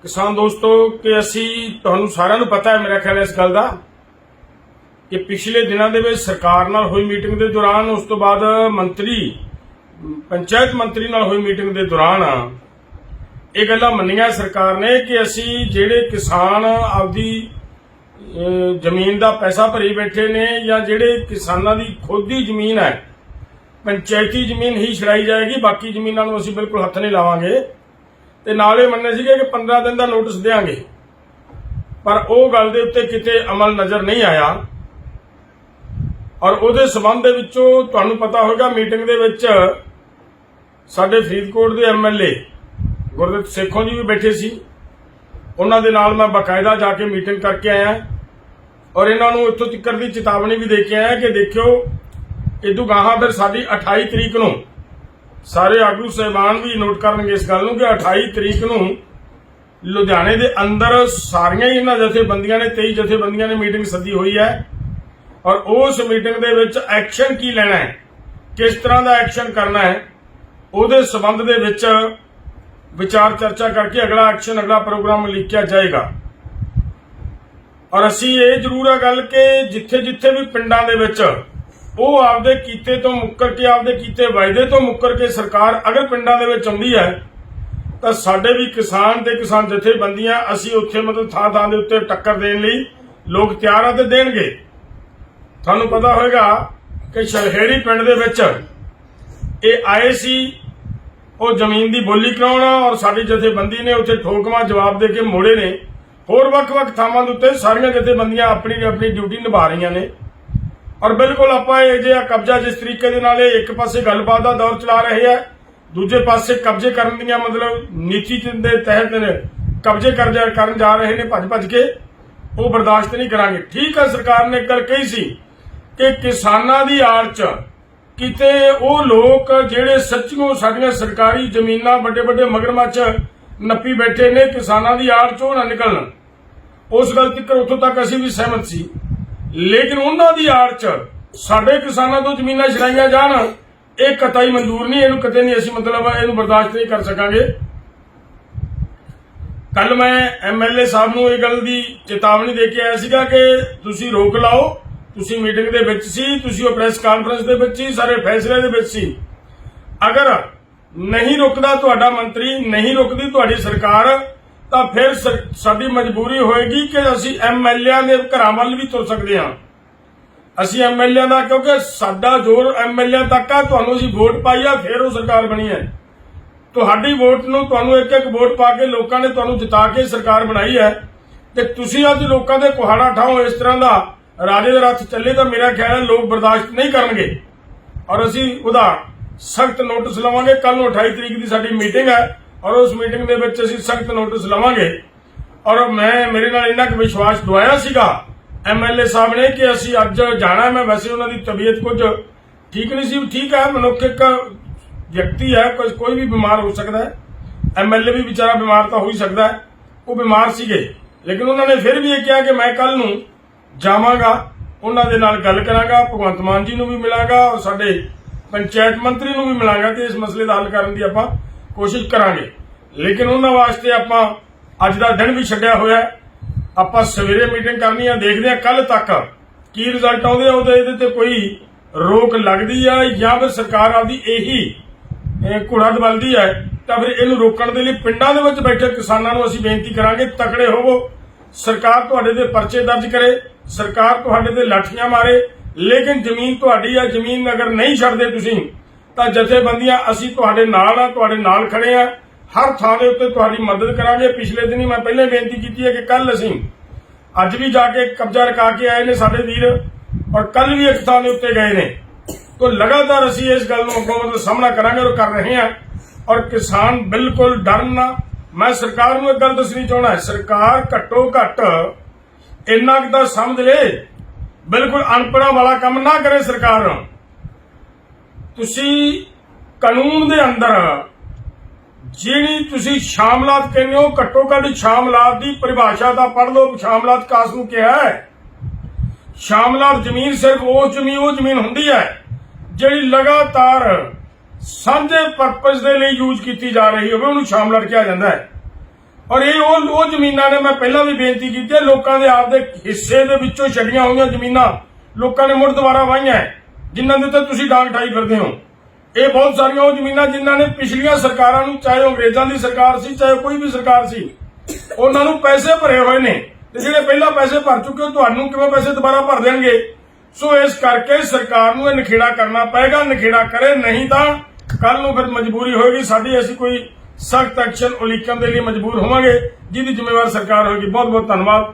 ਕਿਸਾਨ ਦੋਸਤੋ, ਕਿ ਅਸੀਂ, ਤੁਹਾਨੂੰ ਸਾਰਿਆਂ ਨੂੰ ਪਤਾ ਹੈ ਮੇਰਾ ਖਿਆਲ ਇਸ ਗੱਲ ਦਾ, ਕਿ ਪਿਛਲੇ ਦਿਨਾਂ ਦੇ ਵਿੱਚ ਸਰਕਾਰ ਨਾਲ ਹੋਈ ਮੀਟਿੰਗ ਦੇ ਦੌਰਾਨ, ਉਸ ਤੋਂ ਬਾਅਦ ਪੰਚਾਇਤ ਮੰਤਰੀ ਨਾਲ ਹੋਈ ਮੀਟਿੰਗ ਦੇ ਦੌਰਾਨ ਇਹ ਗੱਲਾਂ ਮੰਨੀਆਂ ਸਰਕਾਰ ਨੇ ਕਿ ਅਸੀਂ ਜਿਹੜੇ ਕਿਸਾਨ ਆਪਦੀ ਜ਼ਮੀਨ ਦਾ ਪੈਸਾ ਭਰੀ ਬੈਠੇ ਨੇ, ਜਾਂ ਜਿਹੜੇ ਕਿਸਾਨਾਂ ਦੀ ਖੁਦ ਦੀ ਜ਼ਮੀਨ ਹੈ, ਪੰਚਾਇਤੀ ਜ਼ਮੀਨ ਹੀ ਛੜਾਈ ਜਾਏਗੀ, ਬਾਕੀ ਜ਼ਮੀਨਾਂ ਨੂੰ ਅਸੀਂ ਬਿਲਕੁਲ ਹੱਥ ਨਹੀਂ ਲਾਵਾਂਗੇ। ਤੇ ਨਾਲੇ ਮੰਨੇ ਸੀਗੇ ਕਿ 15 ਦਿਨ ਦਾ ਨੋਟਿਸ ਦੇਵਾਂਗੇ, ਪਰ ਉਹ ਗੱਲ ਦੇ ਉੱਤੇ ਕਿਤੇ ਅਮਲ ਨਜ਼ਰ ਨਹੀਂ ਆਇਆ। ਔਰ ਉਹਦੇ ਸਬੰਧ ਦੇ ਵਿੱਚੋਂ ਤੁਹਾਨੂੰ ਪਤਾ ਹੋਵੇਗਾ, ਮੀਟਿੰਗ ਦੇ ਵਿੱਚ ਸਾਡੇ ਫਰੀਦਕੋਟ ਦੇ ਐਮਐਲਏ ਗੁਰਦਿੱਤ ਸੇਖੋਂ ਜੀ ਵੀ ਬੈਠੇ ਸੀ। ਉਹਨਾਂ ਦੇ ਨਾਲ ਮੈਂ ਬਕਾਇਦਾ ਜਾ ਕੇ ਮੀਟਿੰਗ ਕਰਕੇ ਆਇਆ ਔਰ ਇਹਨਾਂ ਨੂੰ ਇੱਥੋਂ ਤੱਕ ਦੀ ਚੇਤਾਵਨੀ ਵੀ ਦੇ ਕੇ ਆਇਆ ਕਿ ਦੇਖਿਓ, ਇਦੋਂ ਗਾਹਾਂ ਫਿਰ ਸਾਡੀ 28 ਤਰੀਕ ਨੂੰ, ਸਾਰੇ ਆਗੂ ਸਾਹਿਬਾਨ ਵੀ ਨੋਟ ਕਰਨਗੇ ਇਸ ਗੱਲ ਨੂੰ, ਕਿ 28 ਤਰੀਕ ਨੂੰ ਲੁਧਿਆਣੇ ਦੇ ਅੰਦਰ ਸਾਰੀਆਂ ਹੀ ਇਹਨਾਂ ਜਥੇਬੰਦੀਆਂ ਨੇ, 23 ਜਥੇਬੰਦੀਆਂ ਨੇ ਮੀਟਿੰਗ ਸੱਦੀ ਹੋਈ ਹੈ। ਔਰ ਉਸ ਮੀਟਿੰਗ ਦੇ ਵਿੱਚ ਐਕਸ਼ਨ ਕੀ ਲੈਣਾ ਹੈ, ਕਿਸ ਤਰ੍ਹਾਂ ਦਾ ਐਕਸ਼ਨ ਕਰਨਾ ਹੈ, ਉਹਦੇ ਸਬੰਧ ਦੇ ਵਿੱਚ ਵਿਚਾਰ ਚਰਚਾ ਕਰਕੇ ਅਗਲਾ ਐਕਸ਼ਨ, ਅਗਲਾ ਪ੍ਰੋਗਰਾਮ ਲਿਖਿਆ ਜਾਏਗਾ। ਔਰ ਅਸੀਂ ਇਹ ਜ਼ਰੂਰ ਹੈ ਗੱਲ ਕਿ ਜਿੱਥੇ ਜਿੱਥੇ ਵੀ ਪਿੰਡਾਂ ਦੇ ਵਿੱਚ ਉਹ ਆਪਦੇ ਕੀਤੇ ਤੋਂ ਮੁੱਕਰ ਕੇ, ਆਪਦੇ ਕੀਤੇ ਵਾਅਦੇ ਤੋਂ ਮੁੱਕਰ ਕੇ ਸਰਕਾਰ ਅਗਰ ਪਿੰਡਾਂ ਦੇ ਵਿੱਚ ਆਉਂਦੀ ਹੈ, ਤਾਂ ਸਾਡੇ ਵੀ ਕਿਸਾਨ ਤੇ ਕਿਸਾਨ ਜਥੇਬੰਦੀਆਂ ਅਸੀਂ ਉੱਥੇ ਮਤਲਬ ਥਾਂ ਦੇ ਉੱਤੇ ਟੱਕਰ ਦੇਣ ਲਈ ਲੋਕ ਤਿਆਰ ਆ ਤੇ ਦੇਣਗੇ। ਤੁਹਾਨੂੰ ਪਤਾ ਹੋਵੇਗਾ ਕਿ ਸ਼ਲਹੇੜੀ ਪਿੰਡ ਦੇ ਵਿੱਚ ਇਹ ਆਏ ਸੀ ਉਹ ਜ਼ਮੀਨ ਦੀ ਬੋਲੀ ਕਰਾਉਣਾ, ਔਰ ਸਾਡੀ ਜਥੇਬੰਦੀ ਨੇ ਉੱਥੇ ਠੋਕਵਾਂ ਜਵਾਬ ਦੇ ਕੇ ਮੋੜੇ ਨੇ। ਹੋਰ ਵੱਖ-ਵੱਖ ਥਾਵਾਂ ਦੇ ਉੱਤੇ ਸਾਰੀਆਂ ਜਥੇਬੰਦੀਆਂ ਆਪਣੀ ਡਿਊਟੀ ਨਿਭਾ ਰਹੀਆਂ ਨੇ, ਔਰ ਬਿਲਕੁਲ ਆਪਾਂ ਇਹ ਜਿਹੜਾ ਕਬਜ਼ਾ ਜਿਸ ਤਰੀਕੇ ਦੇ ਨਾਲ ਇਹ ਇੱਕ ਪਾਸੇ ਗੱਲਬਾਤ ਦਾ ਦੌਰ ਚਲਾ ਰਹੇ ਆ, ਦੂਜੇ ਪਾਸੇ ਕਬਜ਼ੇ ਕਰਨ ਦੀਆਂ ਮਤਲਬ ਨੀਤੀ ਦੇ ਤਹਿਤ ਕਬਜ਼ੇ ਕਰਨ ਜਾ ਰਹੇ ਨੇ ਭੱਜ ਕੇ, ਉਹ ਬਰਦਾਸ਼ਤ ਨਹੀਂ ਕਰਾਂਗੇ। ਠੀਕ ਹੈ, ਸਰਕਾਰ ਨੇ ਗੱਲ ਕਹੀ ਸੀ ਕਿ ਕਿਸਾਨਾਂ ਦੀ ਆੜ 'ਚ ਕਿਤੇ ਉਹ ਲੋਕ ਜਿਹੜੇ ਸੱਚੀਓ ਸਾਡੀਆਂ ਸਰਕਾਰੀ ਜ਼ਮੀਨਾਂ ਵੱਡੇ ਮਗਰਮੱਛ ਨੱਪੀ ਬੈਠੇ ਨੇ, ਕਿਸਾਨਾਂ ਦੀ ਆੜ 'ਚੋਂ ਨਾ ਨਿਕਲਣ। ਉਸ ਗੱਲ ਤੱਕ ਉੱਥੋਂ ਤੱਕ ਅਸੀਂ ਵੀ ਸਹਿਮਤ ਸੀ, ਲੇਕਿਨ ਉਹਨਾਂ ਦੀ ਆੜ 'ਚ ਸਾਡੇ ਕਿਸਾਨਾਂ ਤੋਂ ਜ਼ਮੀਨਾਂ ਛਡਾਈਆਂ ਜਾਣ, ਇਹ ਕਤਈ ਮਨਜ਼ੂਰ ਨਹੀਂ। ਇਹਨੂੰ ਕਦੇ ਨਹੀਂ ਅਸੀਂ ਮਤਲਬ ਇਹਨੂੰ ਬਰਦਾਸ਼ਤ ਨਹੀਂ ਕਰ ਸਕਾਂਗੇ। ਕੱਲ ਮੈਂ ਐਮਐਲਏ ਸਾਹਿਬ ਨੂੰ ਇਹ ਗੱਲ ਦੀ ਚੇਤਾਵਨੀ ਦੇ ਕੇ ਆਇਆ ਸੀਗਾ ਕਿ ਤੁਸੀਂ ਰੋਕ ਲਾਓ, ਤੁਸੀਂ ਮੀਟਿੰਗ ਦੇ ਵਿੱਚ ਸੀ, ਤੁਸੀਂ ਉਹ ਪ੍ਰੈਸ ਕਾਨਫਰੰਸ ਦੇ ਵਿੱਚ ਸੀ, ਸਾਰੇ ਫੈਸਲੇ ਦੇ ਵਿੱਚ ਸੀ। ਅਗਰ ਨਹੀਂ ਰੁਕਦਾ ਤੁਹਾਡਾ ਮੰਤਰੀ, ਨਹੀਂ ਰੁਕਦੀ ਤੁਹਾਡੀ ਸਰਕਾਰ, ਤਾਂ ਫਿਰ ਸਾਡੀ ਮਜਬੂਰੀ ਹੋਏਗੀ ਕਿ ਅਸੀਂ ਐਮਐਲਏਆਂ ਦੇ ਘਰਾਂ ਵੱਲ ਵੀ ਤੁਰ ਸਕਦੇ ਹਾਂ। ਅਸੀਂ ਐਮਐਲਏਆਂ ਦਾ, ਕਿਉਂਕਿ ਸਾਡਾ ਜ਼ੋਰ ਐਮਐਲਏ ਤੱਕ ਆ। ਤੁਹਾਨੂੰ ਅਸੀਂ ਵੋਟ ਪਾਈ ਆ, ਫਿਰ ਉਹ ਸਰਕਾਰ ਬਣੀ ਹੈ। ਤੁਹਾਡੀ ਵੋਟ ਨੂੰ, ਤੁਹਾਨੂੰ ਇੱਕ ਵੋਟ ਪਾ ਕੇ ਲੋਕਾਂ ਨੇ ਤੁਹਾਨੂੰ ਜਿਤਾ ਕੇ ਸਰਕਾਰ ਬਣਾਈ ਹੈ, ਤੇ ਤੁਸੀਂ ਅੱਜ ਲੋਕਾਂ ਦੇ ਕੁਹਾੜਾ ਠਾਓ ਇਸ ਤਰ੍ਹਾਂ ਦਾ ਰਾਜੇ ਦੇ ਰੱਥ ਚੱਲੇ, ਤਾਂ ਮੇਰਾ ਖਿਆਲ ਹੈ ਲੋਕ ਬਰਦਾਸ਼ਤ ਨਹੀਂ ਕਰਨਗੇ, ਔਰ ਅਸੀਂ ਉਹਦਾ ਸਖਤ ਨੋਟਿਸ ਲਵਾਂਗੇ। ਕੱਲ ਨੂੰ 28 ਤਰੀਕ ਦੀ ਸਾਡੀ ਮੀਟਿੰਗ ਹੈ, ਔਰ ਉਸ ਮੀਟਿੰਗ ਦੇ ਵਿੱਚ ਅਸੀਂ ਸਖਤ ਨੋਟਿਸ ਲਵਾਂਗੇ। ਔਰ ਮੇਰੇ ਨਾਲ ਇੰਨਾ ਕੁ ਵਿਸ਼ਵਾਸ ਦਵਾਇਆ ਸੀਗਾ ਐਮਐਲਏ ਸਾਹਿਬ ਨੇ ਕਿ ਅਸੀਂ ਅੱਜ ਜਾਣਾ। ਮੈਂ ਵੈਸੇ ਉਹਨਾਂ ਦੀ ਤਬੀਅਤ ਕੁਝ ਠੀਕ ਨਹੀਂ ਸੀ। ਠੀਕ ਹੈ, ਮਨੁੱਖ ਇੱਕ ਵਿਅਕਤੀ ਹੈ, ਕੋਈ ਵੀ ਬਿਮਾਰ ਹੋ ਸਕਦਾ ਹੈ। ਐਮਐਲਏ ਵੀ ਵਿਚਾਰਾ ਬਿਮਾਰ ਤਾਂ ਹੋ ਹੀ ਸਕਦਾ ਹੈ, ਉਹ ਬਿਮਾਰ ਸੀਗੇ, ਲੇਕਿਨ ਉਹਨਾਂ ਨੇ ਫਿਰ ਵੀ ਇਹ ਕਿਹਾ ਕਿ ਮੈਂ ਕੱਲ ਨੂੰ ਜਾਵਾਂਗਾ, ਉਹਨਾਂ ਦੇ ਨਾਲ ਗੱਲ ਕਰਾਂਗਾ, ਭਗਵੰਤ ਮਾਨ ਜੀ ਨੂੰ ਵੀ ਮਿਲਾਂਗਾ, ਔਰ ਸਾਡੇ ਪੰਚਾਇਤ ਮੰਤਰੀ ਨੂੰ ਵੀ ਮਿਲਾਂਗਾ, ਤੇ ਇਸ ਮਸਲੇ ਦਾ ਹੱਲ ਕਰਨ ਦੀ ਆਪਾਂ ਕੋਸ਼ਿਸ਼ ਕਰਾਂਗੇ। ਲੇਕਿਨ ਉਹਨਾਂ ਵਾਸਤੇ ਆਪਾਂ ਅੱਜ ਦਾ ਦਿਨ ਵੀ ਛੱਡਿਆ ਹੋਇਆ। ਆਪਾਂ ਸਵੇਰੇ ਮੀਟਿੰਗ ਕਰਨੀ ਆ, ਦੇਖਦੇ ਆ ਕੱਲ ਤੱਕ ਕੀ ਰਿਜ਼ਲਟ ਆਉਂਦੇ ਆ, ਇਹਦੇ ਤੇ ਕੋਈ ਰੋਕ ਲੱਗਦੀ ਆ ਜਾਂ ਫਿਰ ਸਰਕਾਰ ਆਪਦੀ ਇਹੀ ਘੋੜਾ ਦਬਲਦੀ ਹੈ, ਤਾਂ ਫਿਰ ਇਹਨੂੰ ਰੋਕਣ ਦੇ ਲਈ ਪਿੰਡਾਂ ਦੇ ਵਿੱਚ ਬੈਠੇ ਕਿਸਾਨਾਂ ਨੂੰ ਅਸੀਂ ਬੇਨਤੀ ਕਰਾਂਗੇ, ਤਕੜੇ ਹੋਵੋ। ਸਰਕਾਰ ਤੁਹਾਡੇ ਤੇ ਪਰਚੇ ਦਰਜ ਕਰੇ, ਸਰਕਾਰ ਤੁਹਾਡੇ ਤੇ ਲਾਠੀਆਂ ਮਾਰੇ, ਲੇਕਿਨ ਜ਼ਮੀਨ ਤੁਹਾਡੀ ਆ। ਜ਼ਮੀਨ ਅਗਰ ਨਹੀਂ ਛੱਡਦੇ ਤੁਸੀਂ, ਤਾਂ ਜਥੇਬੰਦੀਆਂ ਅਸੀਂ ਤੁਹਾਡੇ ਨਾਲ ਆ, ਤੁਹਾਡੇ ਨਾਲ ਖੜੇ ਆ, ਹਰ ਥਾਂ ਦੇ ਉੱਤੇ ਤੁਹਾਡੀ ਮਦਦ ਕਰਾਂਗੇ। ਪਿਛਲੇ ਦਿਨ ਹੀ ਮੈਂ ਪਹਿਲਾਂ ਬੇਨਤੀ ਕੀਤੀ ਹੈ ਕਿ ਕੱਲ ਅਸੀਂ ਅੱਜ ਵੀ ਜਾ ਕੇ ਕਬਜ਼ਾ ਰਖਾ ਕੇ ਆਏ ਨੇ ਸਾਡੇ ਵੀਰ, ਔਰ ਕੱਲ ਵੀ ਇੱਕ ਥਾਂ ਦੇ ਉੱਤੇ ਗਏ ਨੇ। तो लगातार ਅਸੀਂ ਇਸ ਗੱਲ ਨੂੰ ਅੱਗੋਂ ਮਤਲਬ ਸਾਹਮਣਾ ਕਰਾਂਗੇ और कर रहे हैं। और किसान बिल्कुल डरना। मैं सरकार ਨੂੰ ਇੱਕ ਗੱਲ ਦੱਸਣੀ ਚਾਹੁੰਦਾ, ਸਰਕਾਰ ਘੱਟੋ ਘੱਟ ਇੰਨਾ ਕੁ ਤਾਂ ਸਮਝ ਲੈ, ਬਿਲਕੁਲ ਅਨਪੜ੍ਹਾਂ ਵਾਲਾ ਕੰਮ ਨਾ ਕਰੇ ਸਰਕਾਰ। ਤੁਸੀਂ ਕਾਨੂੰਨ ਦੇ ਅੰਦਰ ਜਿਹੜੀ ਤੁਸੀਂ ਸ਼ਾਮਲਾਤ ਕਹਿੰਦੇ ਹੋ, ਘੱਟੋ ਘੱਟ ਸ਼ਾਮਲਾਤ ਦੀ ਪਰਿਭਾਸ਼ਾ ਦਾ ਪੜ੍ਹ ਲਓ। ਸ਼ਾਮਲਾਤ ਕਾਸ ਨੂੰ ਕਿਹਾ ਹੈ? ਸ਼ਾਮਲਾਤ ਜ਼ਮੀਨ ਸਿਰਫ ਉਹ ਜ਼ਮੀਨ ਹੁੰਦੀ ਹੈ ਜਿਹੜੀ ਲਗਾਤਾਰ ਸਾਂਝੇ ਪਰਪਸ ਦੇ ਲਈ ਯੂਜ਼ ਕੀਤੀ ਜਾ ਰਹੀ ਹੋਵੇ, ਉਹਨੂੰ ਸ਼ਾਮਲਾਤ ਕਿਹਾ ਜਾਂਦਾ ਹੈ। ਔਰ ਇਹ ਉਹ ਜ਼ਮੀਨਾਂ ਨੇ, ਮੈਂ ਪਹਿਲਾਂ ਵੀ ਬੇਨਤੀ ਕੀਤੀ ਹੈ, ਲੋਕਾਂ ਦੇ ਆਪਦੇ ਹਿੱਸੇ ਦੇ ਵਿੱਚੋਂ ਛੱਡੀਆਂ ਹੋਈਆਂ ਜ਼ਮੀਨਾਂ ਲੋਕਾਂ ਨੇ ਮੁੜ ਦੁਬਾਰਾ ਵਾਹੀਆਂ, ਜਿਨ੍ਹਾਂ ਦੇ ਉੱਤੇ ਤੁਸੀਂ ਡਾਂਗ ਠਾਈ ਫਿਰਦੇ ਹੋ। ਇਹ ਬਹੁਤ ਸਾਰੀਆਂ ਉਹ ਜ਼ਮੀਨਾਂ ਜਿਨ੍ਹਾਂ ਨੇ ਪਿਛਲੀਆਂ ਸਰਕਾਰਾਂ ਨੂੰ, ਚਾਹੇ ਅੰਗਰੇਜ਼ਾਂ ਦੀ ਸਰਕਾਰ ਸੀ, ਚਾਹੇ ਕੋਈ ਵੀ ਸਰਕਾਰ ਸੀ, ਉਹਨਾਂ ਨੂੰ ਪੈਸੇ ਭਰੇ ਹੋਏ ਨੇ, ਤੇ ਜਿਹੜੇ ਪਹਿਲਾਂ ਪੈਸੇ ਭਰ ਚੁੱਕੇ, ਤੁਹਾਨੂੰ ਕਿਵੇਂ ਪੈਸੇ ਦੁਬਾਰਾ ਭਰ ਦੇਣਗੇ? ਸੋ ਇਸ ਕਰਕੇ ਸਰਕਾਰ ਨੂੰ ਇਹ ਨਖੇੜਾ ਕਰਨਾ ਪਏਗਾ। ਨਖੇੜਾ ਕਰੇ, ਨਹੀਂ ਤਾਂ ਕੱਲ ਨੂੰ ਫਿਰ ਮਜਬੂਰੀ ਹੋਏਗੀ ਸਾਡੀ, ਅਸੀਂ ਕੋਈ ਸਖਤ ਐਕਸ਼ਨ ਉਲੀਕਣ ਦੇ ਲਈ ਮਜਬੂਰ ਹੋਵਾਂਗੇ, ਜਿਹਦੀ ਜ਼ਿੰਮੇਵਾਰ ਸਰਕਾਰ ਹੋਏਗੀ। ਬਹੁਤ ਬਹੁਤ ਧੰਨਵਾਦ।